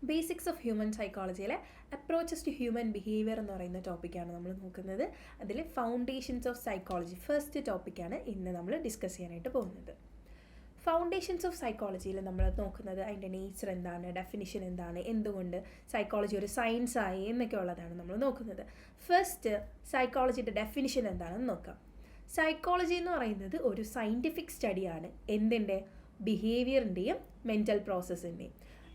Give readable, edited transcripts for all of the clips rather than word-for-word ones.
Basics of human സൈക്കോളജിയിലെ approaches to human behaviour എന്ന് പറയുന്ന ടോപ്പിക്കാണ് നമ്മൾ നോക്കുന്നത്. അതിൽ ഫൗണ്ടേഷൻസ് ഓഫ് സൈക്കോളജി ഫസ്റ്റ് ടോപ്പിക്കാണ് ഇന്ന് നമ്മൾ ഡിസ്കസ് ചെയ്യാനായിട്ട് പോകുന്നത്. ഫൗണ്ടേഷൻസ് ഓഫ് സൈക്കോളജിയിൽ നമ്മൾ നോക്കുന്നത് അതിൻ്റെ നേച്ചർ എന്താണ്, ഡെഫിനിഷൻ എന്താണ്, എന്തുകൊണ്ട് സൈക്കോളജി ഒരു സയൻസ് ആയി എന്നൊക്കെ ഉള്ളതാണ് നമ്മൾ നോക്കുന്നത്. ഫസ്റ്റ് സൈക്കോളജിയുടെ ഡെഫിനിഷൻ എന്താണെന്ന് നോക്കാം. സൈക്കോളജി എന്ന് പറയുന്നത് ഒരു സയൻറ്റിഫിക് സ്റ്റഡിയാണ്. എന്തിൻ്റെ? ബിഹേവിയറിൻ്റെയും മെൻ്റൽ പ്രോസസ്സിൻ്റെയും.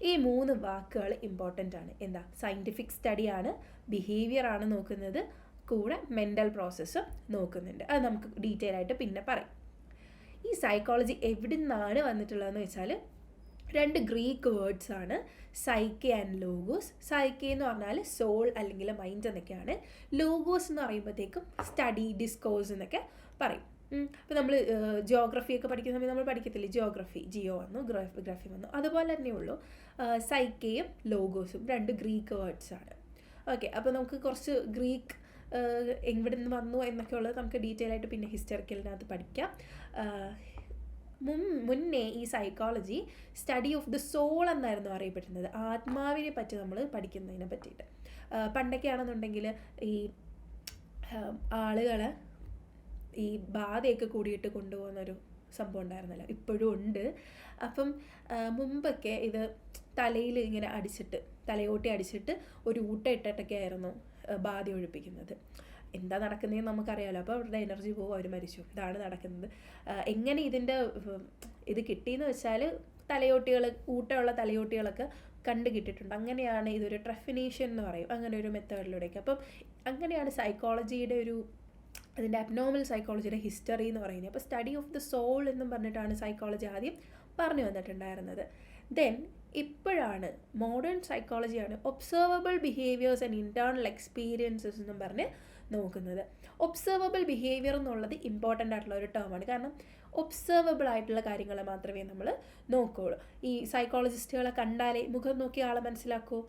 ഈ മൂന്ന് വാക്കുകൾ ഇമ്പോർട്ടൻ്റ് ആണ്. എന്താ? സയൻറ്റിഫിക് സ്റ്റഡിയാണ്, ബിഹേവിയർ ആണ് നോക്കുന്നത്, കൂടെ മെൻ്റൽ പ്രോസസ്സും നോക്കുന്നുണ്ട്. അത് നമുക്ക് ഡീറ്റെയിൽ ആയിട്ട് പിന്നെ പറയും. ഈ സൈക്കോളജി എവിടെ നിന്നാണ് വന്നിട്ടുള്ളതെന്ന് വെച്ചാൽ രണ്ട് ഗ്രീക്ക് വേർഡ്സ് ആണ്, സൈക്കെ ആൻഡ് ലോഗോസ്. സൈക്കെ എന്ന് പറഞ്ഞാൽ സോൾ അല്ലെങ്കിൽ മൈൻഡ് എന്നൊക്കെയാണ്. ലോഗോസ് എന്ന് പറയുമ്പോഴത്തേക്കും സ്റ്റഡി, ഡിസ്കോഴ്സ് എന്നൊക്കെ പറയും. അപ്പോൾ നമ്മൾ ജിയോഗ്രഫിയൊക്കെ പഠിക്കുന്ന സമയത്ത് നമ്മൾ പഠിക്കത്തില്ലേ, ജിയോ വന്നു, ഗ്രാഫി വന്നു, അതുപോലെ തന്നെ ഉള്ളൂ. സൈക്കയും ലോഗോസും രണ്ട് ഗ്രീക്ക് വേർഡ്സ് ആണ്. ഓക്കെ, അപ്പോൾ നമുക്ക് കുറച്ച് ഗ്രീക്ക് എവിടെ നിന്ന് വന്നു എന്നൊക്കെ ഉള്ളത് നമുക്ക് ഡീറ്റെയിൽ ആയിട്ട് പിന്നെ ഹിസ്റ്ററിക്കലിനകത്ത് പഠിക്കാം. മുന്നേ ഈ psychology study of the soul എന്നായിരുന്നു അറിയപ്പെടുന്നത്. ആത്മാവിനെ പറ്റി നമ്മൾ പഠിക്കുന്നതിനെ പറ്റിയിട്ട്. പണ്ടൊക്കെ ആണെന്നുണ്ടെങ്കിൽ ഈ ആളുകളെ ഈ ബാധയൊക്കെ കൂടിയിട്ട് കൊണ്ടുപോകുന്നൊരു സംഭവം ഉണ്ടായിരുന്നല്ലോ, ഇപ്പോഴും ഉണ്ട്. അപ്പം മുമ്പൊക്കെ ഇത് തലയിൽ ഇങ്ങനെ അടിച്ചിട്ട്, തലയോട്ടി അടിച്ചിട്ട് ഒരു ഊട്ട ഇട്ടിട്ടൊക്കെ ആയിരുന്നു ബാധ ഒഴിപ്പിക്കുന്നത്. എന്താ നടക്കുന്നതെന്ന് നമുക്കറിയാമല്ലോ. അപ്പോൾ അവരുടെ എനർജി പോകും, അവർ മരിച്ചു. ഇതാണ് നടക്കുന്നത്. എങ്ങനെ ഇതിൻ്റെ ഇത് കിട്ടിയെന്ന് വെച്ചാൽ തലയോട്ടികൾ, ഊട്ടമുള്ള തലയോട്ടികളൊക്കെ കണ്ടു കിട്ടിയിട്ടുണ്ട്. അങ്ങനെയാണ് ഇതൊരു ട്രെഫിനേഷൻ എന്ന് പറയും, അങ്ങനെ ഒരു മെത്തേഡിലൂടെയൊക്കെ. അപ്പം അങ്ങനെയാണ് സൈക്കോളജിയുടെ ഒരു അതിൻ്റെ അബ്നോർമൽ സൈക്കോളജിയുടെ ഹിസ്റ്ററി എന്ന് പറയുന്നത്. അപ്പോൾ സ്റ്റഡി ഓഫ് ദ സോൾ എന്നും പറഞ്ഞിട്ടാണ് സൈക്കോളജി ആദ്യം പറഞ്ഞു വന്നിട്ടുണ്ടായിരുന്നത്. ദെൻ ഇപ്പോഴാണ് മോഡേൺ സൈക്കോളജിയാണ് observable behaviours and internal experiences എന്നും പറഞ്ഞ് നോക്കുന്നത്. ഒബ്സർവബിൾ ബിഹേവിയർ എന്നുള്ളത് ഇമ്പോർട്ടൻ്റ് ആയിട്ടുള്ള ഒരു ടേമാണ്. കാരണം ഒബ്സർവബിൾ ആയിട്ടുള്ള കാര്യങ്ങൾ മാത്രമേ നമ്മൾ നോക്കുകയുള്ളൂ. ഈ സൈക്കോളജിസ്റ്റുകളെ കണ്ടാലേ മുഖം നോക്കി ആളെ മനസ്സിലാക്കൂ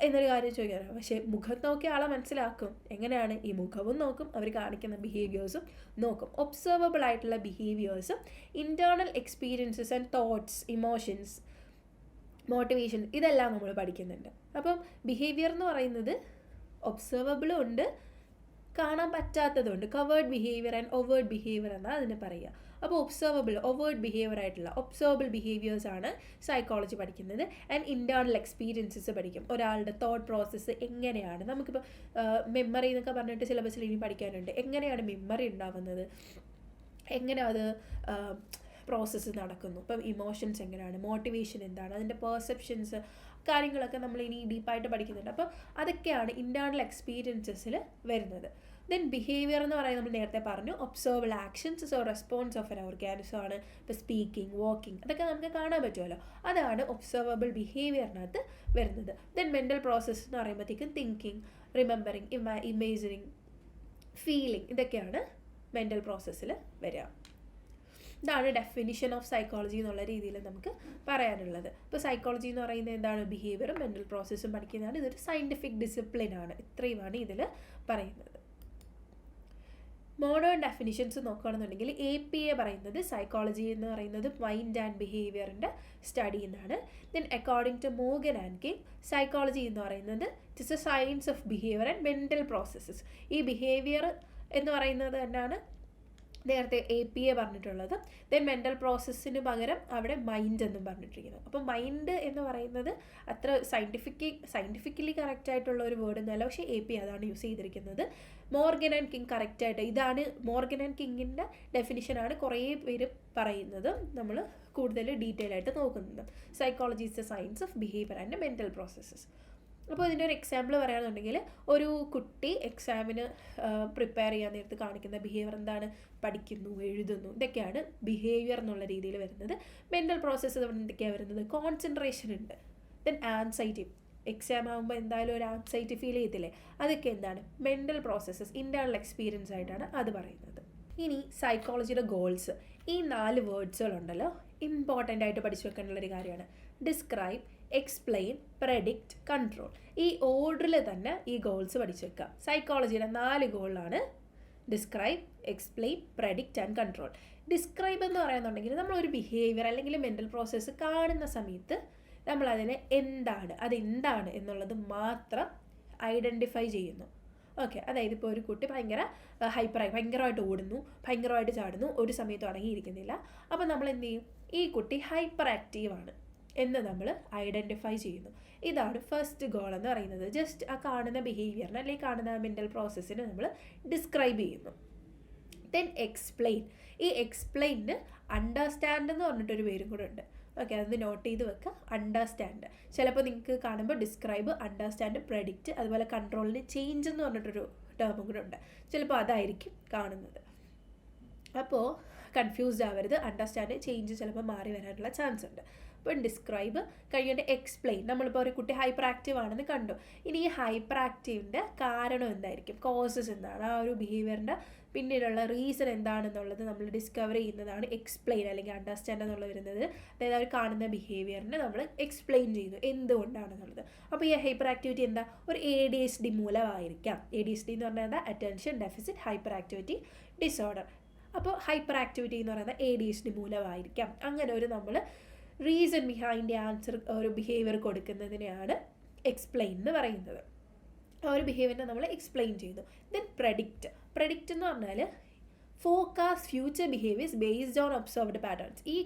എന്നൊരു കാര്യം ചോദിക്കാറ്. പക്ഷേ മുഖം നോക്കി ആളെ മനസ്സിലാക്കും. എങ്ങനെയാണ്? ഈ മുഖവും നോക്കും, അവർ കാണിക്കുന്ന ബിഹേവിയേഴ്സും നോക്കും. ഒബ്സർവബിൾ ആയിട്ടുള്ള ബിഹേവിയേഴ്സും internal experiences and thoughts, emotions, motivation, ഇതെല്ലാം നമ്മൾ പഠിക്കുന്നുണ്ട്. അപ്പം ബിഹേവിയർ എന്ന് പറയുന്നത് ഒബ്സർവബിളും ഉണ്ട്, കാണാൻ പറ്റാത്തതുണ്ട്. കവേർഡ് ബിഹേവിയർ ആൻഡ് ഒവേർഡ് ബിഹേവിയർ എന്നാണ് അതിന് പറയുക. അപ്പോൾ ഒബ്സർവബിൾ, ഒവേർഡ് ബിഹേവിയർ ആയിട്ടുള്ള ഒബ്സർവബിൾ ബിഹേവിയേഴ്സ് ആണ് സൈക്കോളജി പഠിക്കുന്നത്. ആൻഡ് ഇൻറ്റേർണൽ എക്സ്പീരിയൻസസ് പഠിക്കും. ഒരാളുടെ തോട്ട് പ്രോസസ്സ് എങ്ങനെയാണ്. നമുക്കിപ്പോൾ മെമ്മറി എന്നൊക്കെ പറഞ്ഞിട്ട് സിലബസിൽ ഇനി പഠിക്കാനുണ്ട്. എങ്ങനെയാണ് മെമ്മറി ഉണ്ടാവുന്നത്, എങ്ങനെ അത് പ്രോസസ്സ് നടക്കുന്നു, ഇപ്പം ഇമോഷൻസ് എങ്ങനെയാണ്, മോട്ടിവേഷൻ എന്താണ്, അതിൻ്റെ പെർസെപ്ഷൻസ്, കാര്യങ്ങളൊക്കെ നമ്മൾ ഇനി ഡീപ്പായിട്ട് പഠിക്കുന്നുണ്ട്. അപ്പോൾ അതൊക്കെയാണ് ഇൻറ്റേർണൽ എക്സ്പീരിയൻസസിൽ വരുന്നത്. ദെൻ ബിഹേവിയർ എന്ന് പറയുന്നത് നമ്മൾ നേരത്തെ പറഞ്ഞു, observable actions or response of N organism ആണ്. ഇപ്പോൾ സ്പീക്കിംഗ്, വാക്കിംഗ്, അതൊക്കെ നമുക്ക് കാണാൻ പറ്റുമല്ലോ. അതാണ് ഒബ്സർവബിൾ ബിഹേവിയറിനകത്ത് വരുന്നത്. ദെൻ മെൻ്റൽ പ്രോസസ്സ് എന്ന് പറയുമ്പോഴത്തേക്കും തിങ്കിങ്, റിമെമ്പറിങ്, ഇമേജിനിങ്, ഫീലിംഗ്, ഇതൊക്കെയാണ് മെൻ്റൽ പ്രോസസ്സിൽ വരിക. ഇതാണ് ഡെഫിനിഷൻ ഓഫ് സൈക്കോളജി എന്നുള്ള രീതിയിൽ നമുക്ക് പറയാനുള്ളത്. ഇപ്പോൾ സൈക്കോളജി എന്ന് പറയുന്നത് എന്താണ്? ബിഹേവിയറും മെൻ്റൽ പ്രോസസ്സും പഠിക്കുന്നതാണ്. ഇതൊരു സയൻറ്റിഫിക് ഡിസിപ്ലിനാണ്. ഇത്രയുമാണ് ഇതിൽ പറയുന്നത്. മോഡേൺ ഡെഫിനിഷൻസ് നോക്കുകയാണെന്നുണ്ടെങ്കിൽ APA പറയുന്നത് സൈക്കോളജി എന്ന് പറയുന്നത് മൈൻഡ് ആൻഡ് ബിഹേവിയറിൻ്റെ സ്റ്റഡി എന്നാണ്. Then according to Morgan and King, psychology എന്ന് പറയുന്നത് it is a science of behaviour and mental processes. ഈ ബിഹേവിയർ എന്ന് പറയുന്നത് തന്നെയാണ് നേരത്തെ APA പറഞ്ഞിട്ടുള്ളത്. ദെൻ മെൻ്റൽ പ്രോസസ്സിന് പകരം അവിടെ മൈൻഡ് എന്നും പറഞ്ഞിട്ടിരിക്കുന്നത്. അപ്പോൾ മൈൻഡ് എന്ന് പറയുന്നത് അത്ര സയൻറ്റിഫിക്കലി കറക്റ്റായിട്ടുള്ള ഒരു വേർഡ് എന്നല്ല, പക്ഷേ APA അതാണ് യൂസ് ചെയ്തിരിക്കുന്നത്. മോർഗൻ ആൻഡ് കിങ് കറക്റ്റായിട്ട്, ഇതാണ് മോർഗൻ ആൻഡ് കിങ്ങിൻ്റെ ഡെഫിനിഷനാണ് കുറേ പേര് പറയുന്നത്. നമ്മൾ കൂടുതൽ ഡീറ്റെയിൽ ആയിട്ട് നോക്കുന്നത് psychology is A science of behaviour and mental processes. അപ്പോൾ ഇതിൻ്റെ ഒരു എക്സാമ്പിൾ പറയുകയാണെന്നുണ്ടെങ്കിൽ, ഒരു കുട്ടി എക്സാമിന് പ്രിപ്പയർ ചെയ്യാൻ നേരത്ത് കാണിക്കുന്ന ബിഹേവിയർ എന്താണ്? പഠിക്കുന്നു, എഴുതുന്നു, ഇതൊക്കെയാണ് ബിഹേവിയർ എന്നുള്ള രീതിയിൽ വരുന്നത്. മെൻ്റൽ പ്രോസസ്സ് എന്തൊക്കെയാണ് വരുന്നത്? കോൺസെൻട്രേഷൻ ഉണ്ട്. ദെൻ ആൻസൈറ്റി, എക്സാം ആകുമ്പോൾ എന്തായാലും ഒരു ആൻസൈറ്റി ഫീൽ ചെയ്യത്തില്ലേ, അതൊക്കെ എന്താണ്? മെൻ്റൽ പ്രോസസ്സസ്, ഇൻറ്റേർണൽ എക്സ്പീരിയൻസ് ആയിട്ടാണ് അത് പറയുന്നത്. ഇനി സൈക്കോളജിയുടെ ഗോൾസ്, ഈ 4 വേർഡ്സുകളുണ്ടല്ലോ, ഇമ്പോർട്ടൻ്റ് ആയിട്ട് പഠിച്ചു വെക്കാനുള്ളൊരു കാര്യമാണ്. Describe, explain, predict, control. ഈ ഓർഡറിൽ തന്നെ ഈ ഗോൾസ് പഠിച്ചു വെക്കുക. സൈക്കോളജിയുടെ 4 ഗോളാണ് describe, explain, predict and control. Describe എന്ന് പറയുന്നുണ്ടെങ്കിൽ നമ്മളൊരു ബിഹേവിയർ അല്ലെങ്കിൽ മെൻ്റൽ പ്രോസസ്സ് കാണുന്ന സമയത്ത് നമ്മളതിനെ അതെന്താണ് എന്നുള്ളത് മാത്രം ഐഡൻറ്റിഫൈ ചെയ്യുന്നു. ഓക്കെ, അതായത് ഇപ്പോൾ ഒരു കുട്ടി ഭയങ്കരമായിട്ട് ഓടുന്നു, ഭയങ്കരമായിട്ട് ചാടുന്നു, ഒരു സമയത്തും അടങ്ങിയിരിക്കുന്നില്ല. അപ്പോൾ നമ്മൾ എന്ത് ചെയ്യും? ഈ കുട്ടി ഹൈപ്പർ ആക്റ്റീവാണ് എന്ന് നമ്മൾ ഐഡൻറ്റിഫൈ ചെയ്യുന്നു. ഇതാണ് ഫസ്റ്റ് ഗോൾ എന്ന് പറയുന്നത്. ജസ്റ്റ് ആ കാണുന്ന ബിഹേവിയറിന് അല്ലെങ്കിൽ കാണുന്ന മെൻ്റൽ പ്രോസസ്സിന് നമ്മൾ ഡിസ്ക്രൈബ് ചെയ്യുന്നു. Then explain. ഈ എക്സ്പ്ലെയിനിന് അണ്ടർസ്റ്റാൻഡ് എന്ന് പറഞ്ഞിട്ടൊരു പേരും കൂടെ ഉണ്ട്. ഓക്കെ, അത് നോട്ട് ചെയ്ത് വെക്കുക. അണ്ടർസ്റ്റാൻഡ്. ചിലപ്പോൾ നിങ്ങൾക്ക് കാണുമ്പോൾ ഡിസ്ക്രൈബ്, അണ്ടർസ്റ്റാൻഡ്, പ്രെഡിക്റ്റ്, അതുപോലെ കൺട്രോളിന് ചേഞ്ച് എന്ന് പറഞ്ഞിട്ടൊരു ടേമും കൂടെ ഉണ്ട്. ചിലപ്പോൾ അതായിരിക്കും കാണുന്നത്. അപ്പോൾ കൺഫ്യൂസ്ഡ് ആവരുത്. അണ്ടർസ്റ്റാൻഡ്, ചേഞ്ച് ചിലപ്പോൾ മാറി വരാനുള്ള ചാൻസ് ഉണ്ട്. അപ്പോൾ ഡിസ്ക്രൈബ് കഴിഞ്ഞിട്ട് എക്സ്പ്ലെയിൻ. നമ്മളിപ്പോൾ ഒരു കുട്ടി ഹൈപ്പർ ആക്റ്റീവ് ആണെന്ന് കണ്ടു. ഇനി ഈ ഹൈപ്പർ ആക്റ്റീവിൻ്റെ കാരണം എന്തായിരിക്കും, കോസസ് എന്താണ്, ആ ഒരു ബിഹേവിയറിൻ്റെ പിന്നീടുള്ള റീസൺ എന്താണെന്നുള്ളത് നമ്മൾ ഡിസ്കവർ ചെയ്യുന്നതാണ് എക്സ്പ്ലെയിൻ അല്ലെങ്കിൽ അണ്ടർസ്റ്റാൻഡ് എന്നുള്ള വരുന്നത്. അതായത് അവർ കാണുന്ന ബിഹേവിയറിനെ നമ്മൾ എക്സ്പ്ലെയിൻ ചെയ്യുന്നു എന്തുകൊണ്ടാണെന്നുള്ളത്. അപ്പോൾ ഈ ഹൈപ്പർ ആക്ടിവിറ്റി എന്താ, ഒരു ADHD മൂലമായിരിക്കാം. ADHD എന്ന് പറഞ്ഞാൽ എന്താ, attention deficit hyper activity disorder. അപ്പോൾ ഹൈപ്പർ ആക്ടിവിറ്റി എന്ന് പറയുന്നത് ADHD മൂലമായിരിക്കാം. അങ്ങനെ ഒരു നമ്മൾ റീസൺ ബിഹൈൻഡ് ആൻസർ ഒരു ബിഹേവിയർ കൊടുക്കുന്നതിനെയാണ് എക്സ്പ്ലെയിൻ എന്ന് പറയുന്നത്. ആ ഒരു ബിഹേവിയറിനെ നമ്മൾ എക്സ്പ്ലെയിൻ ചെയ്യുന്നു. Then predict. പ്രെഡിക്റ്റ് എന്ന് പറഞ്ഞാൽ forecast future behaviours based on observed patterns. ഈ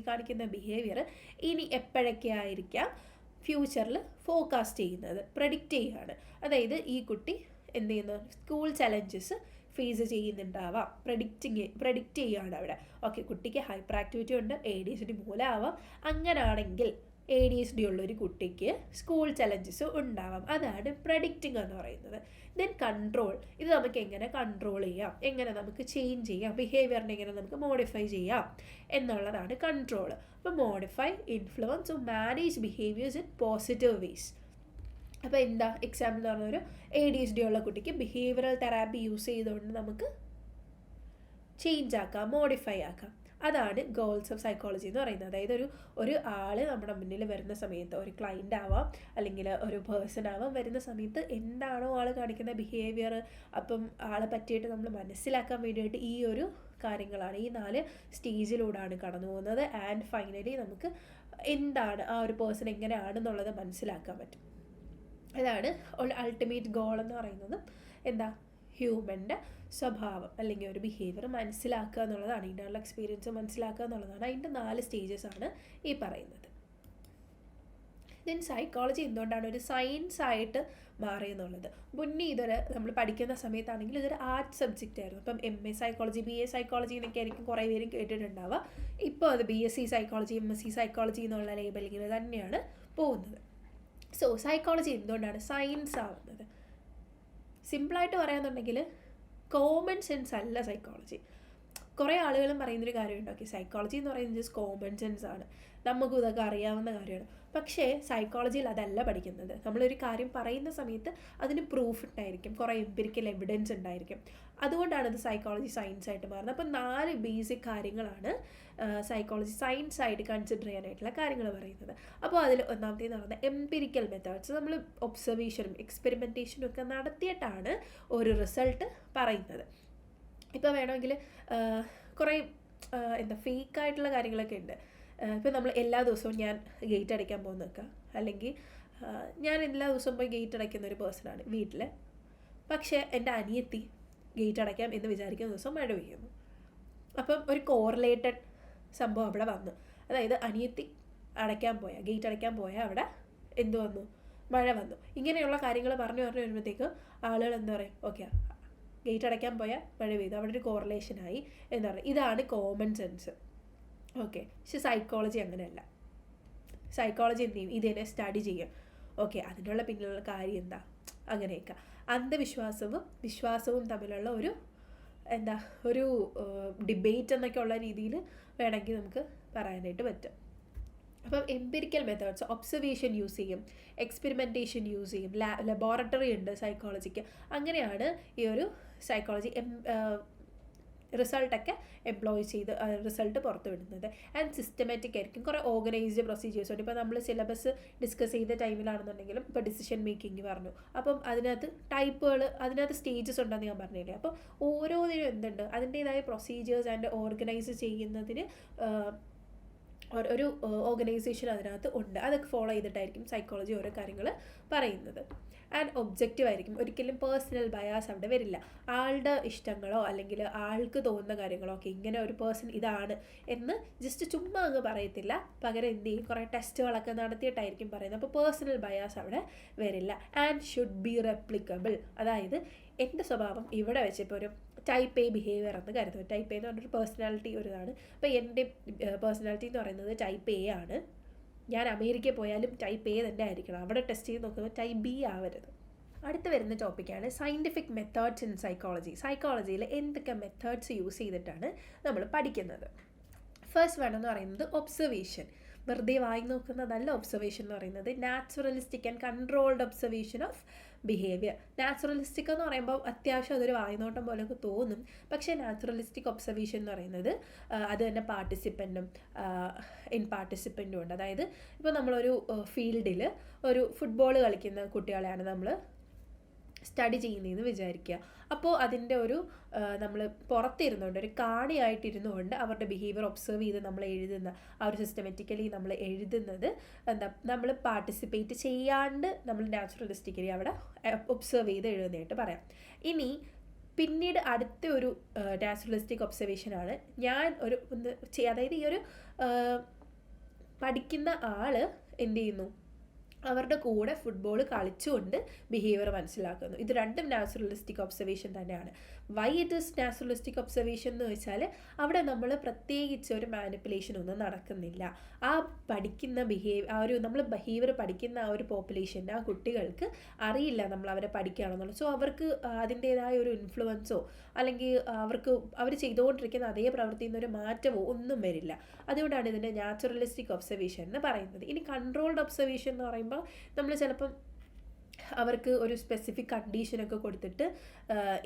കാണിക്കുന്ന ബിഹേവിയർ ഇനി എപ്പോഴൊക്കെ ആയിരിക്കാം ഫ്യൂച്ചറിൽ ഫോക്കാസ്റ്റ് ചെയ്യുന്നത്, പ്രെഡിക്റ്റ് ചെയ്യുകയാണ്. അതായത് ഈ കുട്ടി എന്ത് ചെയ്യുന്നു, സ്കൂൾ ചലഞ്ചസ് ഫേസ് ചെയ്യുന്നുണ്ടാവാം, പ്രെഡിക്റ്റ് ചെയ്യുകയാണ് അവിടെ. ഓക്കെ, കുട്ടിക്ക് ഹൈപ്പർ ആക്ടിവിറ്റി ഉണ്ട്, ADHD മൂലമാവാം. അങ്ങനാണെങ്കിൽ ADHD ഉള്ളൊരു കുട്ടിക്ക് സ്കൂൾ ചലഞ്ചസ് ഉണ്ടാവാം. അതാണ് പ്രെഡിക്റ്റിംഗ് എന്ന് പറയുന്നത്. Then control. ഇത് നമുക്ക് എങ്ങനെ കൺട്രോൾ ചെയ്യാം, എങ്ങനെ നമുക്ക് ചേഞ്ച് ചെയ്യാം, ബിഹേവിയറിനെ എങ്ങനെ നമുക്ക് മോഡിഫൈ ചെയ്യാം എന്നുള്ളതാണ് കൺട്രോൾ. അപ്പോൾ modify, influence, manage behaviours in positive ways. അപ്പോൾ എന്താ എക്സാമ്പിൾ എന്ന് പറഞ്ഞൊരു ADHD ഉള്ള കുട്ടിക്ക് ബിഹേവിയറൽ തെറാപ്പി യൂസ് ചെയ്തുകൊണ്ട് നമുക്ക് ചേഞ്ച് ആക്കാം, മോഡിഫൈ ആക്കാം. അതാണ് ഗോൾസ് ഓഫ് സൈക്കോളജി എന്ന് പറയുന്നത്. അതായത് ഒരു ആൾ നമ്മുടെ മുന്നിൽ വരുന്ന സമയത്ത്, ഒരു ക്ലയൻ്റ് ആവാം അല്ലെങ്കിൽ ഒരു പേഴ്സൺ ആവാം, വരുന്ന സമയത്ത് എന്താണോ ആൾ കാണിക്കുന്ന ബിഹേവിയർ, അപ്പം ആളെ പറ്റിയിട്ട് നമ്മൾ മനസ്സിലാക്കാൻ വേണ്ടിയിട്ട് ഈ ഒരു കാര്യങ്ങളാണ്, ഈ 4 സ്റ്റേജിലൂടെയാണ് കടന്നു പോകുന്നത്. ആൻഡ് ഫൈനലി നമുക്ക് എന്താണ് ആ ഒരു പേഴ്സൺ എങ്ങനെയാണെന്നുള്ളത് മനസ്സിലാക്കാൻ പറ്റും. അതാണ് അൾട്ടിമേറ്റ് ഗോൾ എന്ന് പറയുന്നത്. എന്താ, ഹ്യൂമൻ്റെ സ്വഭാവം അല്ലെങ്കിൽ ഒരു ബിഹേവിയർ മനസ്സിലാക്കുക എന്നുള്ളതാണ്, ഇൻ്റേണൽ എക്സ്പീരിയൻസ് മനസ്സിലാക്കുക എന്നുള്ളതാണ്. അതിൻ്റെ 4 സ്റ്റേജസ് ആണ് ഈ പറയുന്നത്. ദെൻ സൈക്കോളജി എന്തുകൊണ്ടാണ് ഒരു സയൻസ് ആയിട്ട് മാറിയെന്നുള്ളത്. മുന്നേ ഇതൊരു നമ്മൾ പഠിക്കുന്ന സമയത്താണെങ്കിൽ ഇതൊരു ആർട്ട് സബ്ജക്റ്റ് ആയിരുന്നു. അപ്പം MA സൈക്കോളജി, BA സൈക്കോളജി എന്നൊക്കെ ആയിരിക്കും കുറേ പേരും കേട്ടിട്ടുണ്ടാവുക. ഇപ്പോൾ അത് BSc സൈക്കോളജി, MSc സൈക്കോളജി എന്നുള്ള ലേബലിങ്ങിൽ തന്നെയാണ് പോകുന്നത്. സോ സൈക്കോളജി എന്തുകൊണ്ടാണ് സയൻസ് ആവുന്നത്? സിമ്പിളായിട്ട് പറയാന്നുണ്ടെങ്കിൽ കോമൺ സെൻസ് അല്ല സൈക്കോളജി. കുറേ ആളുകളും പറയുന്നൊരു കാര്യമുണ്ട്, ഓക്കെ സൈക്കോളജി എന്ന് പറയുന്നത് ജസ്റ്റ് കോമൺ സെൻസ് ആണ്, നമുക്കും ഇതൊക്കെ അറിയാവുന്ന കാര്യമാണ്. പക്ഷേ സൈക്കോളജിയിൽ അതല്ല പഠിക്കുന്നത്. നമ്മളൊരു കാര്യം പറയുന്ന സമയത്ത് അതിന് പ്രൂഫ് ഉണ്ടായിരിക്കും, കുറേ എംപിരിക്കൽ എവിഡൻസ് ഉണ്ടായിരിക്കും. അതുകൊണ്ടാണ് ഇത് സൈക്കോളജി സയൻസ് ആയിട്ട് മാറുന്നത്. അപ്പോൾ 4 ബേസിക് കാര്യങ്ങളാണ് സൈക്കോളജി സയൻസ് ആയിട്ട് കൺസിഡർ ചെയ്യാനായിട്ടുള്ള കാര്യങ്ങൾ പറയുന്നത്. അപ്പോൾ അതിൽ ഒന്നാമത്തേന്ന് പറയുന്നത് എംപിരിക്കൽ മെത്തേഡ്സ്. നമ്മൾ ഒബ്സർവേഷനും എക്സ്പെരിമെൻറ്റേഷനും ഒക്കെ നടത്തിയിട്ടാണ് ഒരു റിസൾട്ട് പറയുന്നത്. ഇപ്പോൾ വേണമെങ്കിൽ കുറേ ഫേക്കായിട്ടുള്ള കാര്യങ്ങളൊക്കെ ഉണ്ട്. ഇപ്പോൾ നമ്മൾ എല്ലാ ദിവസവും ഞാൻ ഗേറ്റ് അടയ്ക്കാൻ പോകുന്ന നിൽക്കുക, അല്ലെങ്കിൽ ഞാൻ എല്ലാ ദിവസവും പോയി ഗേറ്റ് അടയ്ക്കുന്ന ഒരു പേഴ്സണാണ് വീട്ടിൽ. പക്ഷേ എൻ്റെ അനിയത്തി ഗേറ്റ് അടയ്ക്കാം എന്ന് വിചാരിക്കുന്ന ദിവസം മഴ പെയ്യുന്നു. അപ്പം ഒരു കോറിലേറ്റഡ് സംഭവം അവിടെ വന്നു. അതായത് അനിയത്തി ഗേറ്റ് അടയ്ക്കാൻ പോയാൽ അവിടെ എന്ത് വന്നു, മഴ വന്നു. ഇങ്ങനെയുള്ള കാര്യങ്ങൾ പറഞ്ഞു വരുമ്പോഴത്തേക്ക് ആളുകൾ എന്താ പറയും, ഓക്കെ ഗേറ്റ് അടയ്ക്കാൻ പോയാൽ മഴ പെയ്തു, അവിടെ ഒരു കോറിലേഷനായി എന്ന് പറയും. ഇതാണ് കോമൺ സെൻസ്. ഓക്കെ, പക്ഷെ സൈക്കോളജി അങ്ങനെയല്ല. സൈക്കോളജി എന്ത് ചെയ്യും, ഇതിനെ സ്റ്റഡി ചെയ്യും. ഓക്കെ, അതിനുള്ള പിന്നിലുള്ള കാര്യം എന്താ, അങ്ങനെയൊക്കെ അന്ധവിശ്വാസവും വിശ്വാസവും തമ്മിലുള്ള ഒരു ഡിബേറ്റ് എന്നൊക്കെ ഉള്ള രീതിയിൽ വേണമെങ്കിൽ നമുക്ക് പറയാനായിട്ട് പറ്റും. അപ്പം എംപിരിക്കൽ മെത്തേഡ്സ്, ഒബ്സർവേഷൻ യൂസ് ചെയ്യും, എക്സ്പെരിമെൻറ്റേഷൻ യൂസ് ചെയ്യും, ലബോറട്ടറി ഉണ്ട് സൈക്കോളജിക്ക്. അങ്ങനെയാണ് ഈ ഒരു സൈക്കോളജി റിസൾട്ടൊക്കെ എംപ്ലോയ് ചെയ്ത് റിസൾട്ട് പുറത്ത് വിടുന്നത്. ആൻഡ് സിസ്റ്റമാറ്റിക് ആയിരിക്കും, കുറേ ഓർഗനൈസ്ഡ് പ്രൊസീജിയേഴ്സ് ഉണ്ട്. ഇപ്പോൾ നമ്മൾ സിലബസ് ഡിസ്കസ് ചെയ്ത ടൈമിലാണെന്നുണ്ടെങ്കിലും ഇപ്പോൾ ഡിസിഷൻ മേക്കിംഗ് പറഞ്ഞു, അപ്പം അതിനകത്ത് ടൈപ്പുകൾ, അതിനകത്ത് സ്റ്റേജസ് ഉണ്ടെന്ന് ഞാൻ പറഞ്ഞില്ലേ. അപ്പോൾ ഓരോന്നിനും എന്തുണ്ട്, അതിൻ്റേതായ പ്രൊസീജിയേഴ്സ് ആൻഡ് ഓർഗനൈസ് ചെയ്യുന്നതിന് ഒരു ഓർഗനൈസേഷൻ അതിനകത്ത് ഉണ്ട്. അതൊക്കെ ഫോളോ ചെയ്തിട്ടായിരിക്കും സൈക്കോളജി ഓരോ കാര്യങ്ങൾ പറയുന്നത്. ആൻഡ് ഒബ്ജക്റ്റീവ് ആയിരിക്കും, ഒരിക്കലും പേഴ്സണൽ ബയാസ് അവിടെ വരില്ല. ആളുടെ ഇഷ്ടങ്ങളോ അല്ലെങ്കിൽ ആൾക്ക് തോന്നുന്ന കാര്യങ്ങളോ ഒക്കെ ഇങ്ങനെ ഒരു പേഴ്സൺ ഇതാണ് എന്ന് ജസ്റ്റ് ചുമ്മാ അങ്ങ് പറയത്തില്ല. പകരം എന്ത് ചെയ്യും, കുറേ ടെസ്റ്റുകളൊക്കെ നടത്തിയിട്ടായിരിക്കും പറയുന്നത്. അപ്പോൾ പേഴ്സണൽ ബയാസ് അവിടെ വരില്ല. ആൻഡ് ഷുഡ് ബി റെപ്ലിക്കബിൾ, അതായത് എൻ്റെ സ്വഭാവം ഇവിടെ വെച്ച് ഇപ്പോൾ ഒരു ടൈപ്പ് എ ബിഹേവിയർ എന്ന് കരുതുക. ടൈപ്പ് എ എന്ന് പറഞ്ഞൊരു പേഴ്സണാലിറ്റി ഒരു ഇതാണ്. അപ്പോൾ എൻ്റെ പേഴ്സണാലിറ്റി എന്ന് പറയുന്നത് ടൈപ്പ് എ ആണ്. ഞാൻ അമേരിക്കയിൽ പോയാലും ടൈപ്പ് എ തന്നെ ആയിരിക്കണം. അവിടെ ടെസ്റ്റ് ചെയ്ത് നോക്കുന്നത് ടൈപ്പ് ബി ആവരുത്. അടുത്ത് വരുന്ന ടോപ്പിക്കാണ് സയൻറ്റിഫിക് മെത്തേഡ്സ് ഇൻ സൈക്കോളജി. സൈക്കോളജിയിൽ എന്തൊക്കെ മെത്തേഡ്സ് യൂസ് ചെയ്തിട്ടാണ് നമ്മൾ പഠിക്കുന്നത്. ഫസ്റ്റ് വൺ എന്ന് പറയുന്നത് ഒബ്സർവേഷൻ. വെറുതെ വായി നോക്കുന്നതല്ല ഒബ്സർവേഷൻ എന്ന് പറയുന്നത്. Naturalistic and controlled observation of behaviour. Naturalistic എന്ന് പറയുമ്പോൾ അത്യാവശ്യം അതൊരു വായ്നോട്ടം പോലെയൊക്കെ തോന്നും. പക്ഷേ നാച്ചുറലിസ്റ്റിക് ഒബ്സർവേഷൻ എന്ന് പറയുന്നത് അത് തന്നെ പാർട്ടിസിപ്പൻറ്റും ഇൻ പാർട്ടിസിപ്പൻറ്റും ഉണ്ട്. അതായത് ഇപ്പോൾ നമ്മളൊരു ഫീൽഡിൽ ഒരു ഫുട്ബോൾ കളിക്കുന്ന കുട്ടികളെയാണ് നമ്മൾ സ്റ്റഡി ചെയ്യുന്നതെന്ന് വിചാരിക്കുക. അപ്പോൾ അതിൻ്റെ ഒരു നമ്മൾ പുറത്തിരുന്നുകൊണ്ട് ഒരു കാണിയായിട്ടിരുന്നുകൊണ്ട് അവരുടെ ബിഹേവിയർ ഒബ്സർവ് ചെയ്ത് നമ്മൾ എഴുതുന്ന ആ ഒരു സിസ്റ്റമാറ്റിക്കലി നമ്മൾ എഴുതുന്നത് നമ്മൾ പാർട്ടിസിപ്പേറ്റ് ചെയ്യാണ്ട് നമ്മൾ നാച്ചുറലിസ്റ്റിക്കലി അവിടെ ഒബ്സർവ് ചെയ്ത് എഴുതുന്നതായിട്ട് പറയാം. ഇനി പിന്നീട് അടുത്ത ഒരു നാച്ചുറലിസ്റ്റിക് ഒബ്സർവേഷനാണ് ഞാൻ ഒരു അതായത് ഈ ഒരു പഠിക്കുന്ന ആൾ എന്ത് ചെയ്യുന്നു, അവരുടെ കൂടെ ഫുട്ബോൾ കളിച്ചുകൊണ്ട് ബിഹേവിയർ മനസ്സിലാക്കുന്നു. ഇത് രണ്ടും നാച്ചുറലിസ്റ്റിക് ഒബ്സർവേഷൻ തന്നെയാണ്. Why it is naturalistic observation എന്ന് വെച്ചാൽ അവിടെ നമ്മൾ പ്രത്യേകിച്ച് ഒരു മാനിപ്പുലേഷൻ ഒന്നും നടക്കുന്നില്ല. ആ പഠിക്കുന്ന നമ്മൾ ബിഹേവിയർ പഠിക്കുന്ന ആ ഒരു പോപ്പുലേഷൻ, ആ കുട്ടികൾക്ക് അറിയില്ല നമ്മൾ അവരെ പഠിക്കുകയാണെന്നുള്ളത്. സോ അവർക്ക് അതിൻ്റേതായ ഒരു ഇൻഫ്ലുവൻസോ അല്ലെങ്കിൽ അവർ ചെയ്തുകൊണ്ടിരിക്കുന്ന അതേ പ്രവൃത്തിയിൽ നിന്നൊരു മാറ്റമോ ഒന്നും വരില്ല. അതുകൊണ്ടാണ് ഇതിൻ്റെ നാച്ചുറലിസ്റ്റിക് ഒബ്സർവേഷൻ എന്ന് പറയുന്നത്. ഇനി കൺട്രോൾഡ് ഒബ്സർവേഷൻ എന്ന് പറയുമ്പോൾ നമ്മൾ ചിലപ്പം അവർക്ക് ഒരു സ്പെസിഫിക് കണ്ടീഷനൊക്കെ കൊടുത്തിട്ട്